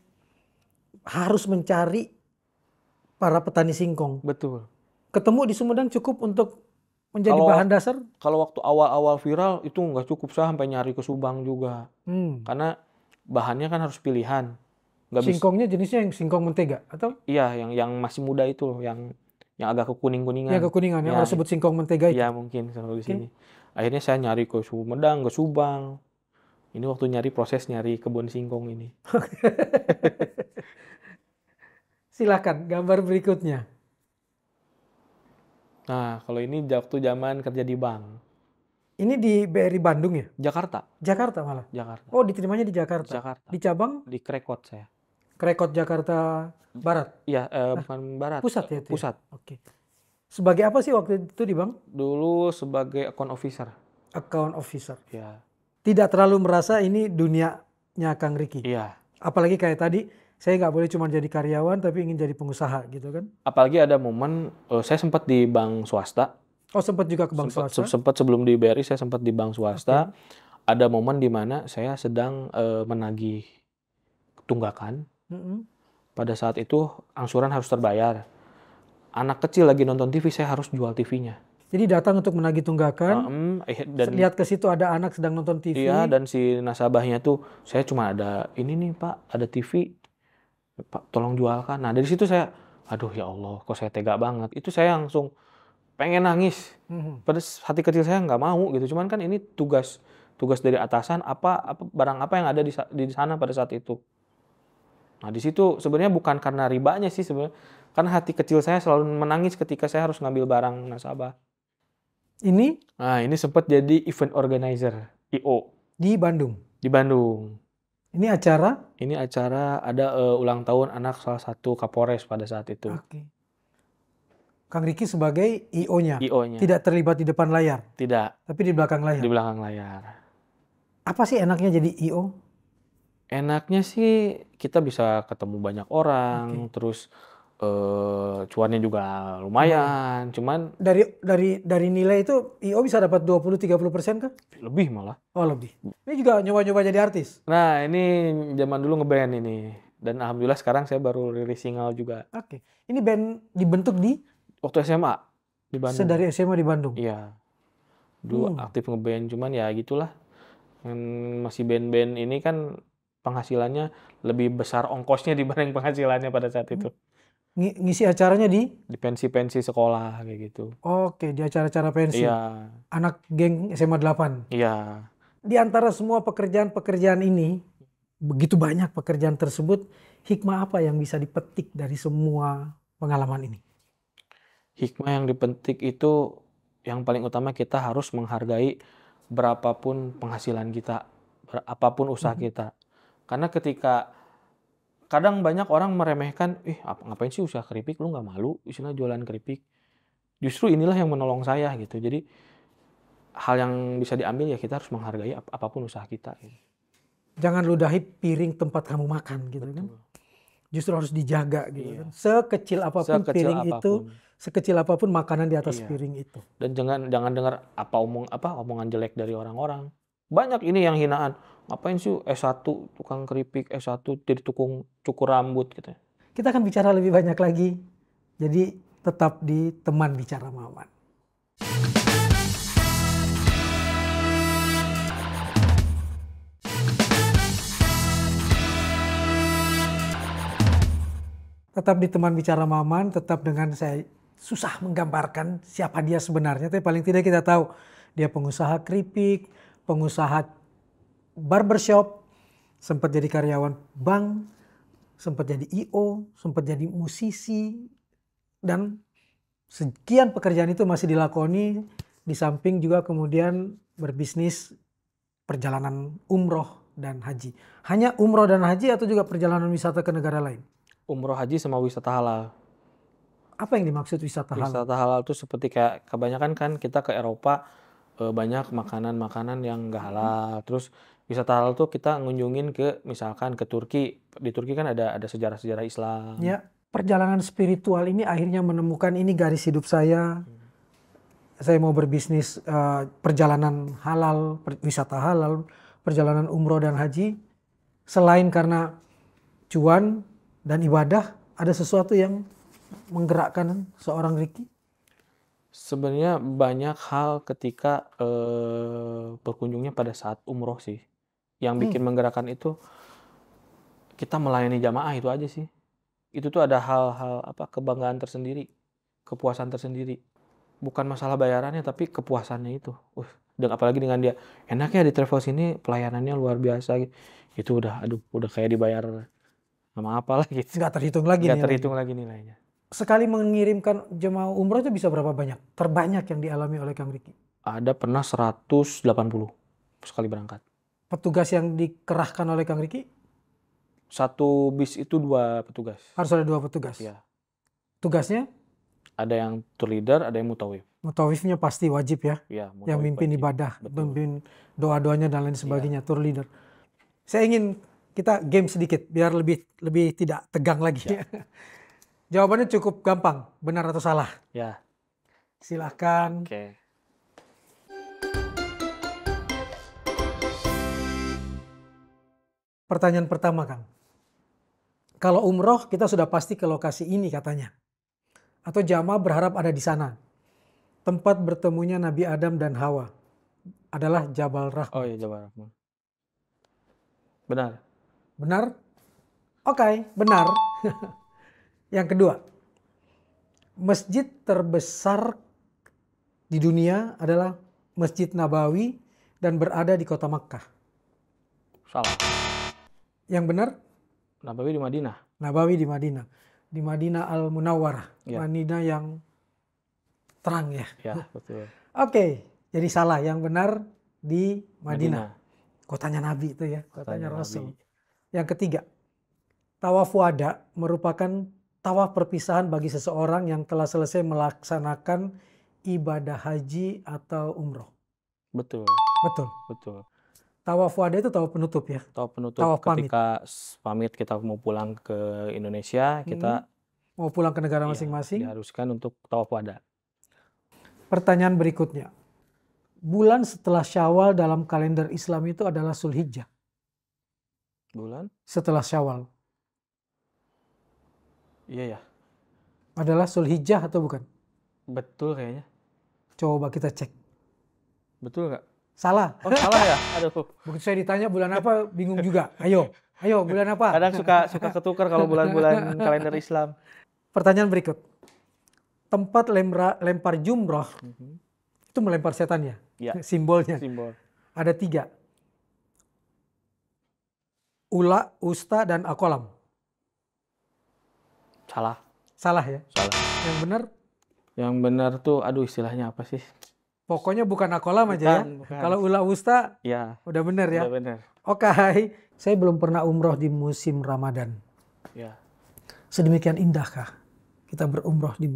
S1: Harus mencari para petani singkong.
S2: Betul.
S1: Ketemu di Sumedang cukup untuk menjadi
S2: Kalau
S1: bahan dasar?
S2: Kalau waktu awal-awal viral itu nggak cukup, saya sampai nyari ke Subang juga. Karena bahannya kan harus pilihan. Nggak bisa.
S1: Singkongnya jenisnya yang singkong mentega atau?
S2: Iya, yang masih muda itu loh, yang agak kekuning-kuningan.
S1: Yang kekuningan, yang
S2: Ya,
S1: harus sebut singkong mentega itu.
S2: Iya mungkin selalu di sini. Akhirnya saya nyari ke Sumedang, ke Subang. Ini waktu proses nyari kebun singkong ini.
S1: Silakan gambar berikutnya.
S2: Nah, kalau ini waktu zaman kerja di bank.
S1: Ini di BRI Bandung ya?
S2: Jakarta.
S1: Jakarta malah?
S2: Jakarta.
S1: Oh, diterimanya di Jakarta?
S2: Jakarta.
S1: Di cabang?
S2: Di Krekot saya.
S1: Krekot Jakarta Barat?
S2: Iya, bukan Barat.
S1: Pusat ya itu?
S2: Pusat.
S1: Ya? Oke. Sebagai apa sih waktu itu di bank?
S2: Dulu sebagai account officer.
S1: Account officer.
S2: Ya.
S1: Tidak terlalu merasa ini dunianya Kang Riki.
S2: Iya.
S1: Apalagi kayak tadi, saya nggak boleh cuma jadi karyawan tapi ingin jadi pengusaha gitu kan.
S2: Apalagi ada momen, saya sempat di bank swasta.
S1: Oh, sempat juga ke bank swasta?
S2: Sempat sebelum di BRI saya sempat di bank swasta. Ada momen di mana saya sedang menagih tunggakan. Pada saat itu angsuran harus terbayar. Anak kecil lagi nonton TV, saya harus jual TV-nya.
S1: Jadi datang untuk menagih tunggakan,
S2: dan
S1: lihat ke situ ada anak sedang nonton TV.
S2: Iya, dan si nasabahnya tuh, saya cuma ada ini nih Pak, ada TV, Pak tolong jualkan. Nah dari situ saya, aduh ya Allah, kok saya tega banget. Itu saya langsung pengen nangis. Pada hati kecil saya nggak mau gitu. Cuman kan ini tugas dari atasan, barang apa yang ada di sana pada saat itu. Nah di situ sebenarnya bukan karena ribanya sih sebenarnya, karena hati kecil saya selalu menangis ketika saya harus ngambil barang nasabah.
S1: Ini?
S2: Nah ini sempat jadi event organizer, I.O.
S1: Di Bandung?
S2: Di Bandung.
S1: Ini acara?
S2: Ini acara ada ulang tahun anak salah satu Kapolres pada saat itu.
S1: Oke. Kang Riki sebagai I.O.nya?
S2: I.O.nya.
S1: Tidak terlibat di depan layar?
S2: Tidak.
S1: Tapi di belakang layar?
S2: Di belakang layar.
S1: Apa sih enaknya jadi I.O.?
S2: Enaknya sih kita bisa ketemu banyak orang, terus cuannya juga lumayan. Cuman
S1: dari nilai itu I.O. bisa dapat 20-30% kah?
S2: Lebih malah.
S1: Oh lebih. Ini juga nyoba-nyoba jadi artis?
S2: Nah ini zaman dulu ngeband ini. Dan alhamdulillah sekarang saya baru rilis single juga.
S1: Oke. Ini band dibentuk di?
S2: Waktu SMA di Bandung.
S1: Dari SMA di Bandung?
S2: Iya. Dulu aktif ngeband, cuman ya gitulah. Masih band-band ini kan penghasilannya lebih besar ongkosnya dibanding penghasilannya pada saat itu.
S1: Ngisi acaranya di
S2: pensi-pensi sekolah kayak gitu.
S1: Oke, di acara-acara pensi.
S2: Iya.
S1: Anak geng SMA 8.
S2: Iya.
S1: Di antara semua pekerjaan-pekerjaan ini, begitu banyak pekerjaan tersebut, hikmah apa yang bisa dipetik dari semua pengalaman ini?
S2: Hikmah yang dipetik itu yang paling utama kita harus menghargai berapapun penghasilan kita, apapun usaha kita. Karena ketika kadang banyak orang meremehkan, ngapain sih usaha keripik, lu nggak malu istilah jualan keripik. Justru inilah yang menolong saya gitu. Jadi hal yang bisa diambil ya kita harus menghargai apapun usaha kita. Gitu.
S1: Jangan ludahi piring tempat kamu makan gitu. Betul. Kan. Justru harus dijaga gitu kan. Sekecil apapun piring itu, sekecil apapun makanan di atas piring itu.
S2: Dan jangan dengar omongan jelek dari orang-orang. Banyak ini yang hinaan. Ngapain sih S1 tukang keripik, S1 jadi tukang cukur rambut gitu.
S1: Kita akan bicara lebih banyak lagi. Jadi tetap di Teman Bicara Maman. Tetap di Teman Bicara Maman, tetap dengan saya susah menggambarkan siapa dia sebenarnya. Tapi paling tidak kita tahu dia pengusaha keripik, pengusaha barbershop, sempat jadi karyawan bank, sempat jadi I.O., sempat jadi musisi, dan sekian pekerjaan itu masih dilakoni, di samping juga kemudian berbisnis perjalanan umroh dan haji. Hanya umroh dan haji atau juga perjalanan wisata ke negara lain?
S2: Umroh, haji, sama wisata halal.
S1: Apa yang dimaksud wisata halal?
S2: Wisata halal itu seperti kayak kebanyakan kan kita ke Eropa banyak makanan-makanan yang nggak halal. Terus wisata halal tuh kita ngunjungin misalkan ke Turki. Di Turki kan ada sejarah-sejarah Islam.
S1: Ya, perjalanan spiritual ini akhirnya menemukan ini garis hidup saya. Saya mau berbisnis perjalanan halal, wisata halal, perjalanan umroh dan haji, selain karena cuan dan ibadah, ada sesuatu yang menggerakkan seorang Ricky?
S2: Sebenarnya banyak hal ketika berkunjungnya pada saat umroh sih. Yang bikin menggerakkan itu kita melayani jamaah itu aja sih. Itu tuh ada hal-hal kebanggaan tersendiri, kepuasan tersendiri. Bukan masalah bayarannya tapi kepuasannya itu. Dan apalagi dengan dia enaknya di travel sini pelayanannya luar biasa. Itu udah kayak dibayar sama apalah gitu.
S1: Nggak terhitung lagi
S2: Nggak
S1: nilainya.
S2: terhitung lagi nilainya.
S1: Sekali mengirimkan jemaah umroh itu bisa berapa banyak? Terbanyak yang dialami oleh Kang Ricky?
S2: Ada pernah 180 sekali berangkat.
S1: Petugas yang dikerahkan oleh Kang Ricky?
S2: Satu bis itu 2 petugas.
S1: Harus ada 2 petugas?
S2: Iya.
S1: Tugasnya?
S2: Ada yang tour leader, ada yang mutawif.
S1: Mutawifnya pasti wajib ya?
S2: Ya,
S1: Yang mimpin
S2: wajib.
S1: ibadah,
S2: Betul.
S1: mimpin doa-doanya dan lain sebagainya, tour leader. Saya ingin kita game sedikit biar lebih tidak tegang lagi.
S2: Ya.
S1: Jawabannya cukup gampang, benar atau salah?
S2: Ya.
S1: Silakan.
S2: Oke.
S1: Pertanyaan pertama, Kang. Kalau umroh kita sudah pasti ke lokasi ini katanya. Atau jamaah berharap ada di sana. Tempat bertemunya Nabi Adam dan Hawa adalah Jabal Rahmah.
S2: Oh iya, Jabal Rahmah. Benar.
S1: Benar? Oke, benar. Yang kedua, masjid terbesar di dunia adalah Masjid Nabawi dan berada di kota Makkah.
S2: Salah.
S1: Yang benar?
S2: Nabawi di Madinah.
S1: Nabawi di Madinah. Di Madinah Al-Munawwarah.
S2: Ya.
S1: Madinah yang terang ya.
S2: Ya, betul.
S1: Oke, jadi salah. Yang benar di Madinah.
S2: Madinah.
S1: Kotanya Nabi itu ya, kotanya
S2: Nabi.
S1: Rasul. Yang ketiga, tawaf wada merupakan tawaf perpisahan bagi seseorang yang telah selesai melaksanakan ibadah haji atau umroh.
S2: Betul.
S1: Betul.
S2: Betul.
S1: Tawaf wada itu tawaf penutup ya.
S2: Tawaf penutup
S1: Tawaf pamit.
S2: ketika pamit kita mau pulang ke Indonesia, kita
S1: Mau pulang ke negara masing-masing.
S2: diharuskan untuk tawaf wada.
S1: Pertanyaan berikutnya. Bulan setelah Syawal dalam kalender Islam itu adalah Zulhijjah.
S2: Bulan?
S1: Setelah Syawal.
S2: Iya ya.
S1: Adalah Zulhijjah atau bukan?
S2: Betul kayaknya.
S1: Coba kita cek.
S2: Betul nggak?
S1: Salah.
S2: Oh, salah ya? Aduh.
S1: Begitu saya ditanya bulan apa, bingung juga. Ayo bulan apa?
S2: Kadang suka ketukar kalau bulan-bulan kalender Islam.
S1: Pertanyaan berikut. Tempat lempar jumroh, itu melempar setan ya?
S2: Ya.
S1: Simbolnya.
S2: Simbol.
S1: Ada 3. Ula, usta, dan akolam.
S2: Salah.
S1: Salah ya?
S2: Salah.
S1: Yang benar?
S2: Yang benar tuh, aduh istilahnya apa sih?
S1: Pokoknya bukan akolam aja ya.
S2: Bukan.
S1: Kalau ula, usta,
S2: Ya.
S1: udah benar ya?
S2: Udah benar.
S1: Oke. Saya belum pernah umroh di musim Ramadan.
S2: Ya.
S1: Sedemikian indahkah kita berumroh di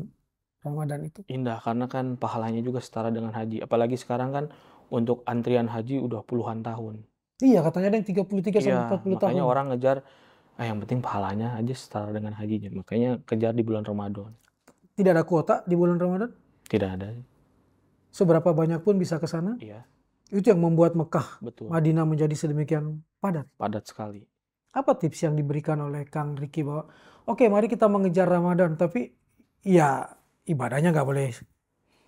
S1: Ramadan itu?
S2: Indah karena kan pahalanya juga setara dengan haji. Apalagi sekarang kan untuk antrian haji udah puluhan tahun.
S1: Iya, katanya ada yang 33 sampai 40 tahun.
S2: Makanya orang ngejar, yang penting pahalanya aja setara dengan hajinya. Makanya kejar di bulan Ramadan.
S1: Tidak ada kuota di bulan Ramadan?
S2: Tidak ada.
S1: Seberapa banyak pun bisa ke sana?
S2: Iya,
S1: Itu yang membuat Mekah,
S2: betul.
S1: Madinah menjadi sedemikian padat.
S2: Padat sekali.
S1: Apa tips yang diberikan oleh Kang Ricky bahwa oke, mari kita mengejar Ramadan, tapi ya ibadahnya nggak boleh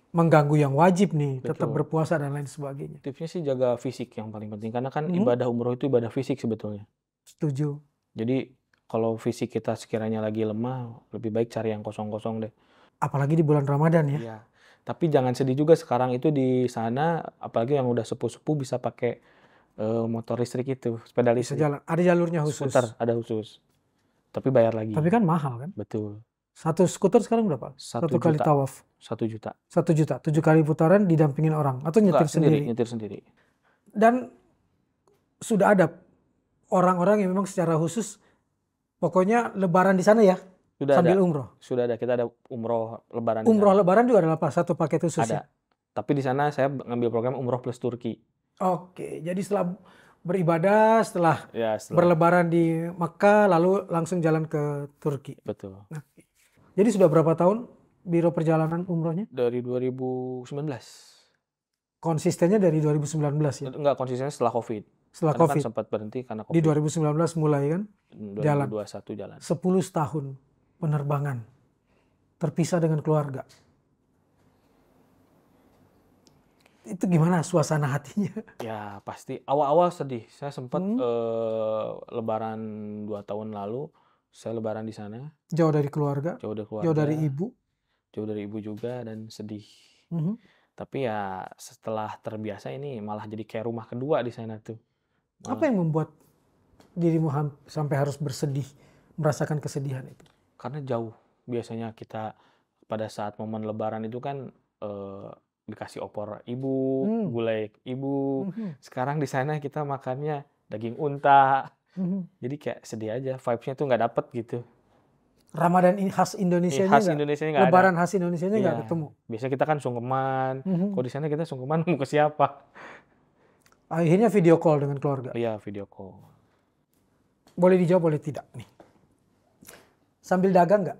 S1: mengganggu yang wajib nih, tetap
S2: Betul.
S1: berpuasa dan lain sebagainya.
S2: Tipsnya sih jaga fisik yang paling penting. Karena kan ibadah umroh itu ibadah fisik sebetulnya.
S1: Setuju.
S2: Jadi kalau fisik kita sekiranya lagi lemah, lebih baik cari yang kosong-kosong deh.
S1: Apalagi di bulan Ramadan ya.
S2: Iya. Tapi jangan sedih juga sekarang itu di sana, apalagi yang udah sepuh-sepuh bisa pakai motor listrik itu, sepeda
S1: Bisa
S2: listrik.
S1: jalan. Ada jalurnya khusus.
S2: Skuter ada khusus. Tapi bayar lagi.
S1: Tapi kan mahal kan?
S2: Betul.
S1: Satu skuter sekarang berapa?
S2: 1
S1: Satu kali
S2: juta.
S1: tawaf.
S2: 1 juta.
S1: 1 juta. 7 kali putaran didampingin orang. Atau nyetir
S2: Enggak,
S1: sendiri.
S2: nyetir sendiri.
S1: Dan sudah ada orang-orang yang memang secara khusus pokoknya lebaran di sana ya.
S2: Sudah
S1: Sambil
S2: ada.
S1: umroh.
S2: Sudah ada. Kita ada umroh lebaran di
S1: Umroh
S2: sana.
S1: lebaran juga adalah satu paket khusus
S2: Ada.
S1: ya?
S2: Tapi di sana saya ngambil program umroh plus Turki.
S1: Oke, jadi setelah beribadah, setelah
S2: Ya, setelah.
S1: berlebaran di Mekah, lalu langsung jalan ke Turki.
S2: Betul.
S1: Jadi sudah berapa tahun biro perjalanan umrohnya?
S2: Dari 2019.
S1: Konsistennya dari 2019 ya?
S2: Enggak, konsistennya setelah COVID.
S1: Setelah
S2: Karena
S1: COVID.
S2: kan sempat berhenti karena
S1: Di
S2: COVID.
S1: 2019 mulai kan? Jalan.
S2: 2021 jalan.
S1: 10 tahun penerbangan. Terpisah dengan keluarga. Itu gimana suasana hatinya?
S2: Ya pasti awal-awal sedih. Saya sempat lebaran 2 tahun lalu, saya lebaran di sana,
S1: Jauh dari keluarga,
S2: jauh dari
S1: jauh dari
S2: keluarga,
S1: ibu.
S2: jauh dari ibu juga dan sedih.
S1: Mhm.
S2: Tapi ya setelah terbiasa ini malah jadi kayak rumah kedua di sana tuh.
S1: Apa yang membuat dirimu sampai harus bersedih, merasakan kesedihan itu?
S2: Karena jauh. Biasanya kita pada saat momen lebaran itu kan dikasih opor ibu, gulai ibu. Sekarang di sana kita makannya daging unta. Jadi kayak sedih aja, vibes-nya tuh nggak dapet gitu.
S1: Ramadan ini khas Indonesianya
S2: Khas
S1: nggak?
S2: Indonesianya nggak ada.
S1: Lebaran khas Indonesianya nggak
S2: Iya.
S1: ketemu?
S2: Biasanya kita kan sungkeman. Kalau di sana kita sungkeman mau ke siapa?
S1: Akhirnya video call dengan keluarga.
S2: Iya, video call.
S1: Boleh dijawab, boleh tidak nih. Sambil dagang nggak?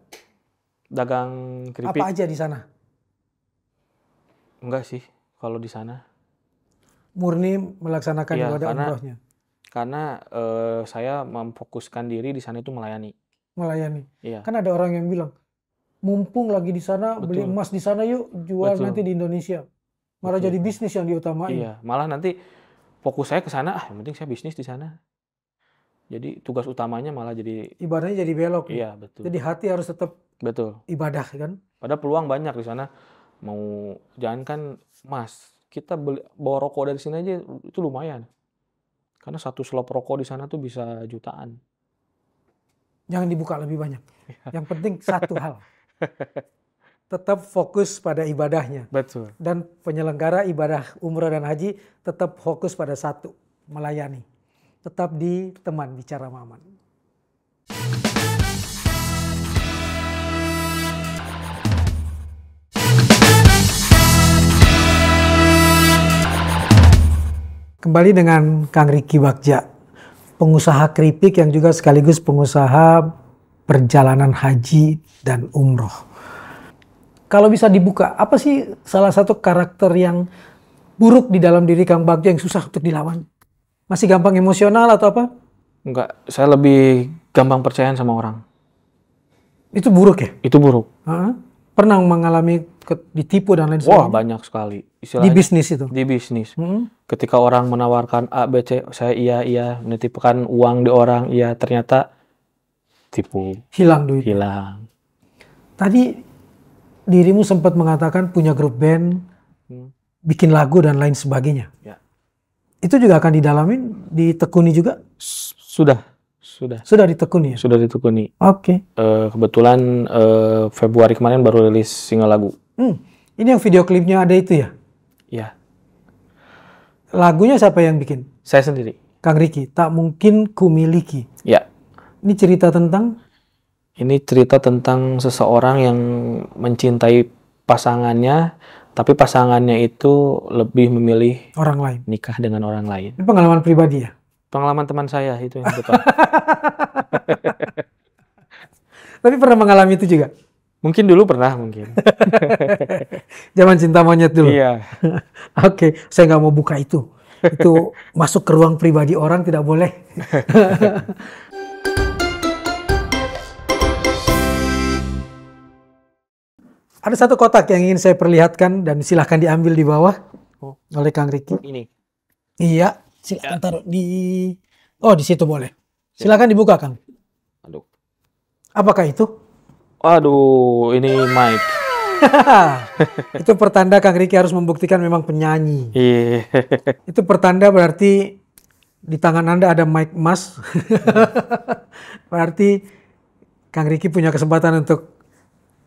S2: Dagang keripik?
S1: Apa aja di sana?
S2: Enggak sih, kalau di sana.
S1: Murni melaksanakan
S2: Iya,
S1: ibadah umrohnya.
S2: Karena saya memfokuskan diri di sana itu melayani.
S1: Melayani.
S2: Iya.
S1: Kan ada orang yang bilang, mumpung lagi di sana, beli
S2: Betul.
S1: emas di sana yuk, jual
S2: Betul.
S1: nanti di Indonesia. Malah
S2: Betul.
S1: jadi bisnis yang diutamain.
S2: Iya, malah nanti fokus saya ke sana, yang penting saya bisnis di sana. Jadi tugas utamanya malah jadi
S1: Ibadahnya jadi belok.
S2: iya, betul.
S1: Jadi hati harus tetap
S2: Betul.
S1: ibadah kan.
S2: Padahal peluang banyak di sana. Mau jangankan emas, kita bawa rokok dari sini aja itu lumayan. Karena satu slop rokok di sana tuh bisa jutaan.
S1: Jangan dibuka lebih banyak. Yang penting satu hal. Tetap fokus pada ibadahnya.
S2: Betul.
S1: Dan penyelenggara ibadah umrah dan haji tetap fokus pada satu, melayani. Tetap di teman bicara Maman. Kembali dengan Kang Ricky Bagja, pengusaha keripik yang juga sekaligus pengusaha perjalanan haji dan umroh. Kalau bisa dibuka, apa sih salah satu karakter yang buruk di dalam diri Kang Bagja yang susah untuk dilawan? Masih gampang emosional atau apa?
S2: Enggak, saya lebih gampang percayaan sama orang.
S1: Itu buruk ya?
S2: Itu buruk.
S1: Pernah mengalami ditipu dan lain
S2: Wah,
S1: sebagainya?
S2: banyak sekali.
S1: Di
S2: Istilahnya
S1: bisnis itu?
S2: di bisnis. Ketika orang menawarkan A, B, C, saya iya, menitipkan uang di orang, iya, ternyata tipu,
S1: Hilang duit.
S2: hilang.
S1: Tadi dirimu sempat mengatakan punya grup band, bikin lagu dan lain sebagainya.
S2: Ya.
S1: Itu juga akan didalamin, ditekuni juga?
S2: Sudah
S1: Sudah ditekuni ya?
S2: sudah ditekuni.
S1: Oke.
S2: Kebetulan Februari kemarin baru rilis single lagu.
S1: Ini yang video klipnya ada itu ya?
S2: Iya,
S1: Lagunya siapa yang bikin?
S2: saya sendiri.
S1: Kang Ricky, Tak Mungkin Ku Miliki.
S2: Ya,
S1: Ini cerita tentang?
S2: ini cerita tentang seseorang yang mencintai pasangannya, tapi pasangannya itu lebih memilih
S1: Orang lain.
S2: nikah dengan orang lain.
S1: Ini pengalaman pribadi ya?
S2: Pengalaman teman saya itu yang depan.
S1: Tapi pernah mengalami itu juga?
S2: Mungkin dulu pernah, mungkin.
S1: Zaman cinta monyet dulu?
S2: Iya.
S1: Oke, saya nggak mau buka itu. Itu masuk ke ruang pribadi orang, tidak boleh. Ada satu kotak yang ingin saya perlihatkan dan silahkan diambil di bawah oleh Kang Ricky.
S2: Ini.
S1: Iya, silakan taruh di. Oh, di situ boleh. Silakan dibuka, Kang.
S2: Aduh.
S1: Apakah itu?
S2: Aduh, ini mic.
S1: Itu pertanda Kang Ricky harus membuktikan memang penyanyi.
S2: Iya.
S1: Itu pertanda berarti di tangan Anda ada mic emas. Berarti Kang Ricky punya kesempatan untuk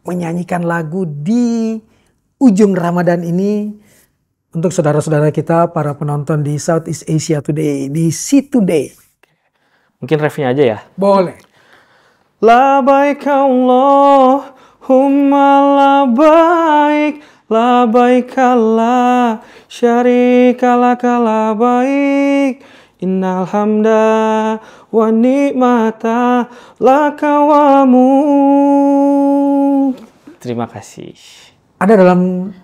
S1: menyanyikan lagu di ujung Ramadan ini untuk saudara-saudara kita, para penonton di Southeast Asia Today, di C Today.
S2: Mungkin refnya aja ya.
S1: Boleh.
S2: Labaik Allahumma labaik, labaik la syarika laka labaik, innal hamda wa ni'mata laka wa mulk. Terima kasih.
S1: Ada dalam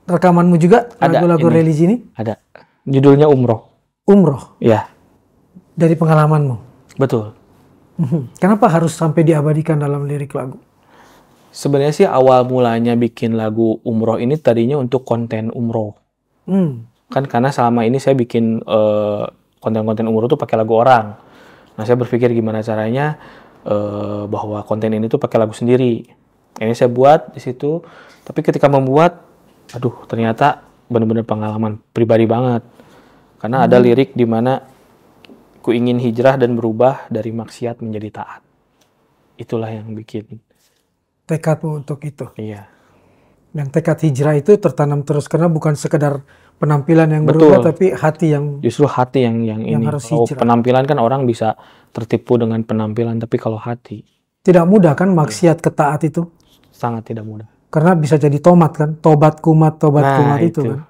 S1: rekamanmu juga
S2: Ada,
S1: lagu-lagu
S2: ini.
S1: religi ini?
S2: Ada. Judulnya Umroh.
S1: Umroh.
S2: Ya.
S1: dari pengalamanmu.
S2: Betul.
S1: Kenapa harus sampai diabadikan dalam lirik lagu?
S2: Sebenarnya sih awal mulanya bikin lagu umroh ini tadinya untuk konten umroh. Kan karena selama ini saya bikin konten-konten umroh tuh pakai lagu orang. Nah saya berpikir gimana caranya bahwa konten ini tuh pakai lagu sendiri. Ini saya buat di situ. Tapi ketika membuat, aduh ternyata benar-benar pengalaman pribadi banget. Karena ada lirik di mana ku ingin hijrah dan berubah dari maksiat menjadi taat. Itulah yang bikin
S1: Tekadmu untuk itu.
S2: Iya.
S1: Yang tekad hijrah itu tertanam terus karena bukan sekedar penampilan yang
S2: Betul.
S1: berubah, tapi hati yang
S2: Justru hati yang ini.
S1: harus
S2: Kalau
S1: hijrah.
S2: penampilan kan orang bisa tertipu dengan penampilan, tapi kalau hati
S1: tidak mudah kan maksiat ke taat itu.
S2: sangat tidak mudah.
S1: Karena bisa jadi tomat kan, tobat kumat itu kan.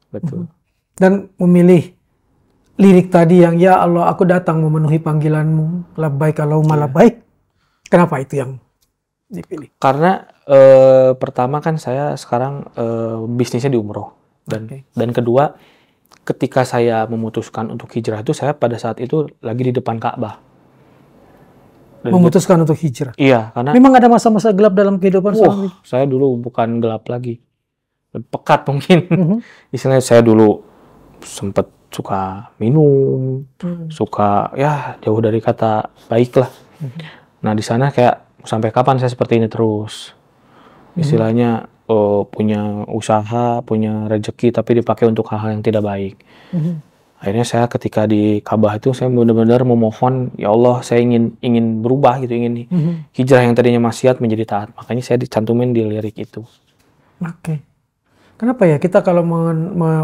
S2: Betul.
S1: Dan memilih lirik tadi yang ya Allah aku datang memenuhi panggilanmu, labbaik Allahumma labbaik. Kenapa itu yang dipilih?
S2: Karena pertama kan saya sekarang bisnisnya di umroh dan kedua ketika saya memutuskan untuk hijrah itu saya pada saat itu lagi di depan Ka'bah.
S1: Memutuskan untuk hijrah.
S2: Iya, karena
S1: memang ada masa-masa gelap dalam kehidupan seorang.
S2: Saya dulu bukan gelap lagi, pekat mungkin. Istilahnya saya dulu sempat suka minum, suka ya jauh dari kata baik lah. Nah di sana kayak sampai kapan saya seperti ini terus? Istilahnya punya usaha, punya rezeki tapi dipakai untuk hal-hal yang tidak baik. Akhirnya saya ketika di Ka'bah itu saya benar-benar memohon, ya Allah saya ingin berubah gitu, ingin hijrah yang tadinya maksiat menjadi taat. Makanya saya dicantumin di lirik itu.
S1: Oke. Kenapa ya kita kalau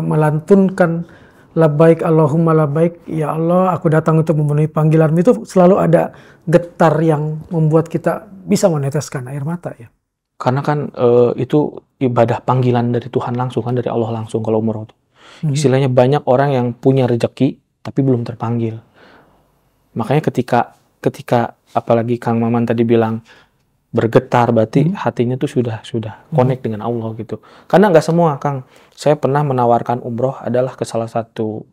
S1: melantunkan labbaik Allahumma labbaik, ya Allah aku datang untuk memenuhi panggilanmu, itu selalu ada getar yang membuat kita bisa meneteskan air mata ya?
S2: Karena kan itu ibadah panggilan dari Tuhan langsung kan, dari Allah langsung kalau umroh itu. Istilahnya banyak orang yang punya rezeki tapi belum terpanggil. Makanya ketika apalagi Kang Maman tadi bilang bergetar, berarti hatinya tuh sudah connect dengan Allah gitu. Karena nggak semua, Kang. Saya pernah menawarkan umroh adalah ke salah satu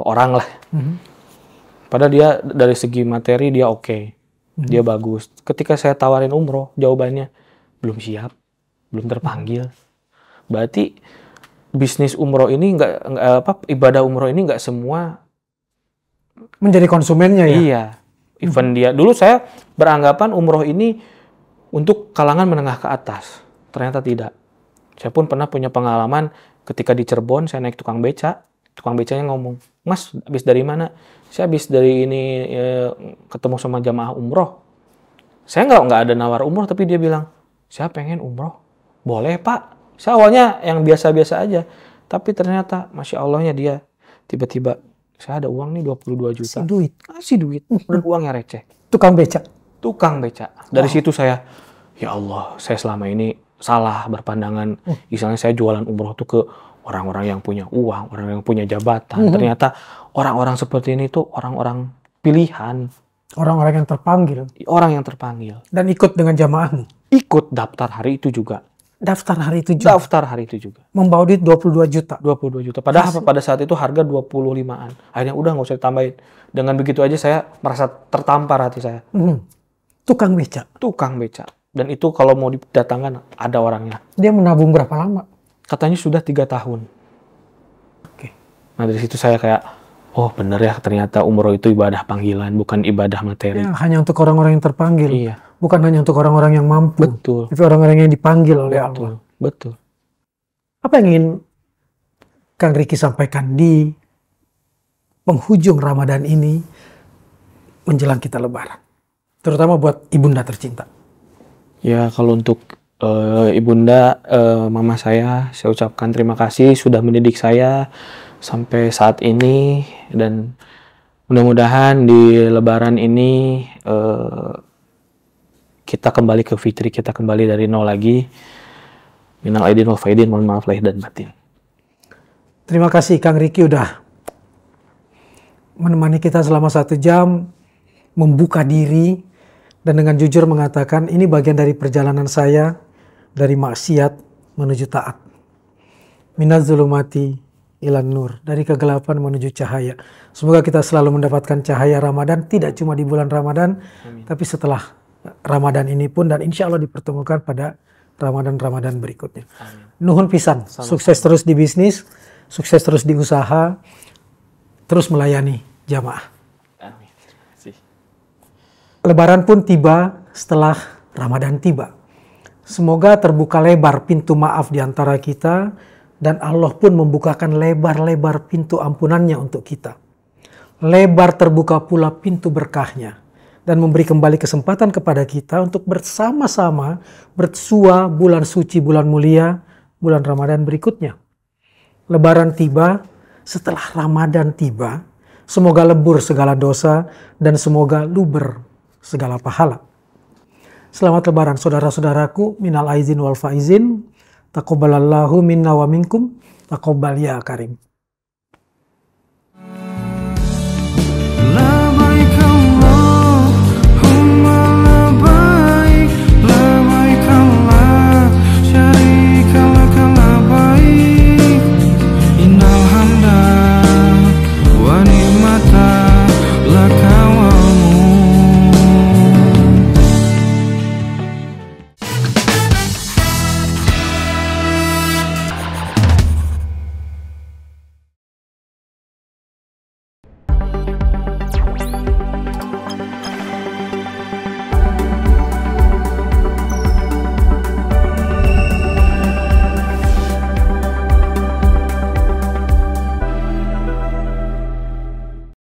S2: orang lah. Padahal dia dari segi materi dia oke, dia bagus. Ketika saya tawarin umroh, jawabannya belum siap, belum terpanggil. Berarti bisnis umroh ini ibadah umroh ini nggak semua
S1: menjadi konsumennya ya?
S2: Iya. Even dia, dulu saya beranggapan umroh ini untuk kalangan menengah ke atas. Ternyata tidak. Saya pun pernah punya pengalaman ketika di Cirebon, saya naik tukang beca. Tukang becanya ngomong, Mas, habis dari mana? Saya habis dari ini ketemu sama jamaah umroh. Saya nggak ada nawar umroh, tapi dia bilang, saya pengen umroh. Boleh, Pak. Saya awalnya yang biasa-biasa aja. Tapi ternyata, Masya Allahnya dia tiba-tiba, saya ada uang nih 22 juta. Kasih duit. Dan uangnya receh.
S1: Tukang beca.
S2: Tukang beca. Dari situ saya, ya Allah, saya selama ini salah berpandangan. Misalnya saya jualan umroh tuh ke orang-orang yang punya uang, orang yang punya jabatan. Ternyata orang-orang seperti ini tuh orang-orang pilihan.
S1: Orang-orang yang terpanggil.
S2: Orang yang terpanggil.
S1: Dan ikut dengan jamaahmu.
S2: Ikut daftar hari itu juga.
S1: Daftar hari itu juga.
S2: Daftar hari itu juga.
S1: Membawa duit 22 juta.
S2: 22 juta. Padahal pada saat itu harga 25-an. Akhirnya udah nggak usah ditambahin. Dengan begitu aja saya merasa tertampar hati saya.
S1: Tukang beca.
S2: Tukang beca. Dan itu kalau mau didatangkan ada orangnya.
S1: Dia menabung berapa lama?
S2: Katanya sudah 3 tahun.
S1: Oke.
S2: Nah dari situ saya kayak, oh bener ya ternyata umroh itu ibadah panggilan, bukan ibadah materi.
S1: Ya, hanya untuk orang-orang yang terpanggil.
S2: Iya.
S1: Bukan hanya untuk orang-orang yang mampu.
S2: Betul.
S1: Tapi orang-orang yang dipanggil oleh Allah.
S2: Betul.
S1: Apa yang ingin Kang Ricky sampaikan di penghujung Ramadan ini menjelang kita Lebaran? Terutama buat ibunda tercinta.
S2: Ya kalau untuk ibunda, mama saya ucapkan terima kasih sudah mendidik saya sampai saat ini. Dan mudah-mudahan di Lebaran ini kita kembali ke fitri, kita kembali dari nol lagi. Minal aidin wal faidin, mohon maaf lahir dan batin.
S1: Terima kasih Kang Ricky udah menemani kita selama 1 jam, membuka diri, dan dengan jujur mengatakan ini bagian dari perjalanan saya dari maksiat menuju taat. Minaz zulumati ilan nur, dari kegelapan menuju cahaya. Semoga kita selalu mendapatkan cahaya Ramadan, tidak cuma di bulan Ramadan, tapi setelah Ramadan ini pun, dan insya Allah dipertemukan pada Ramadan-Ramadan berikutnya. Nuhun pisan, sukses terus di bisnis, sukses terus di usaha, terus melayani jamaah.
S2: Amin. Terima kasih.
S1: Lebaran pun tiba setelah Ramadan tiba. Semoga terbuka lebar pintu maaf di antara kita, dan Allah pun membukakan lebar-lebar pintu ampunannya untuk kita. Lebar terbuka pula pintu berkahnya, dan memberi kembali kesempatan kepada kita untuk bersama-sama bersua bulan suci, bulan mulia, bulan Ramadan berikutnya. Lebaran tiba, setelah Ramadan tiba, semoga lebur segala dosa dan semoga luber segala pahala. Selamat Lebaran saudara-saudaraku, minal aizin wal faizin, taqabbalallahu minna wa minkum, taqabbal ya karim.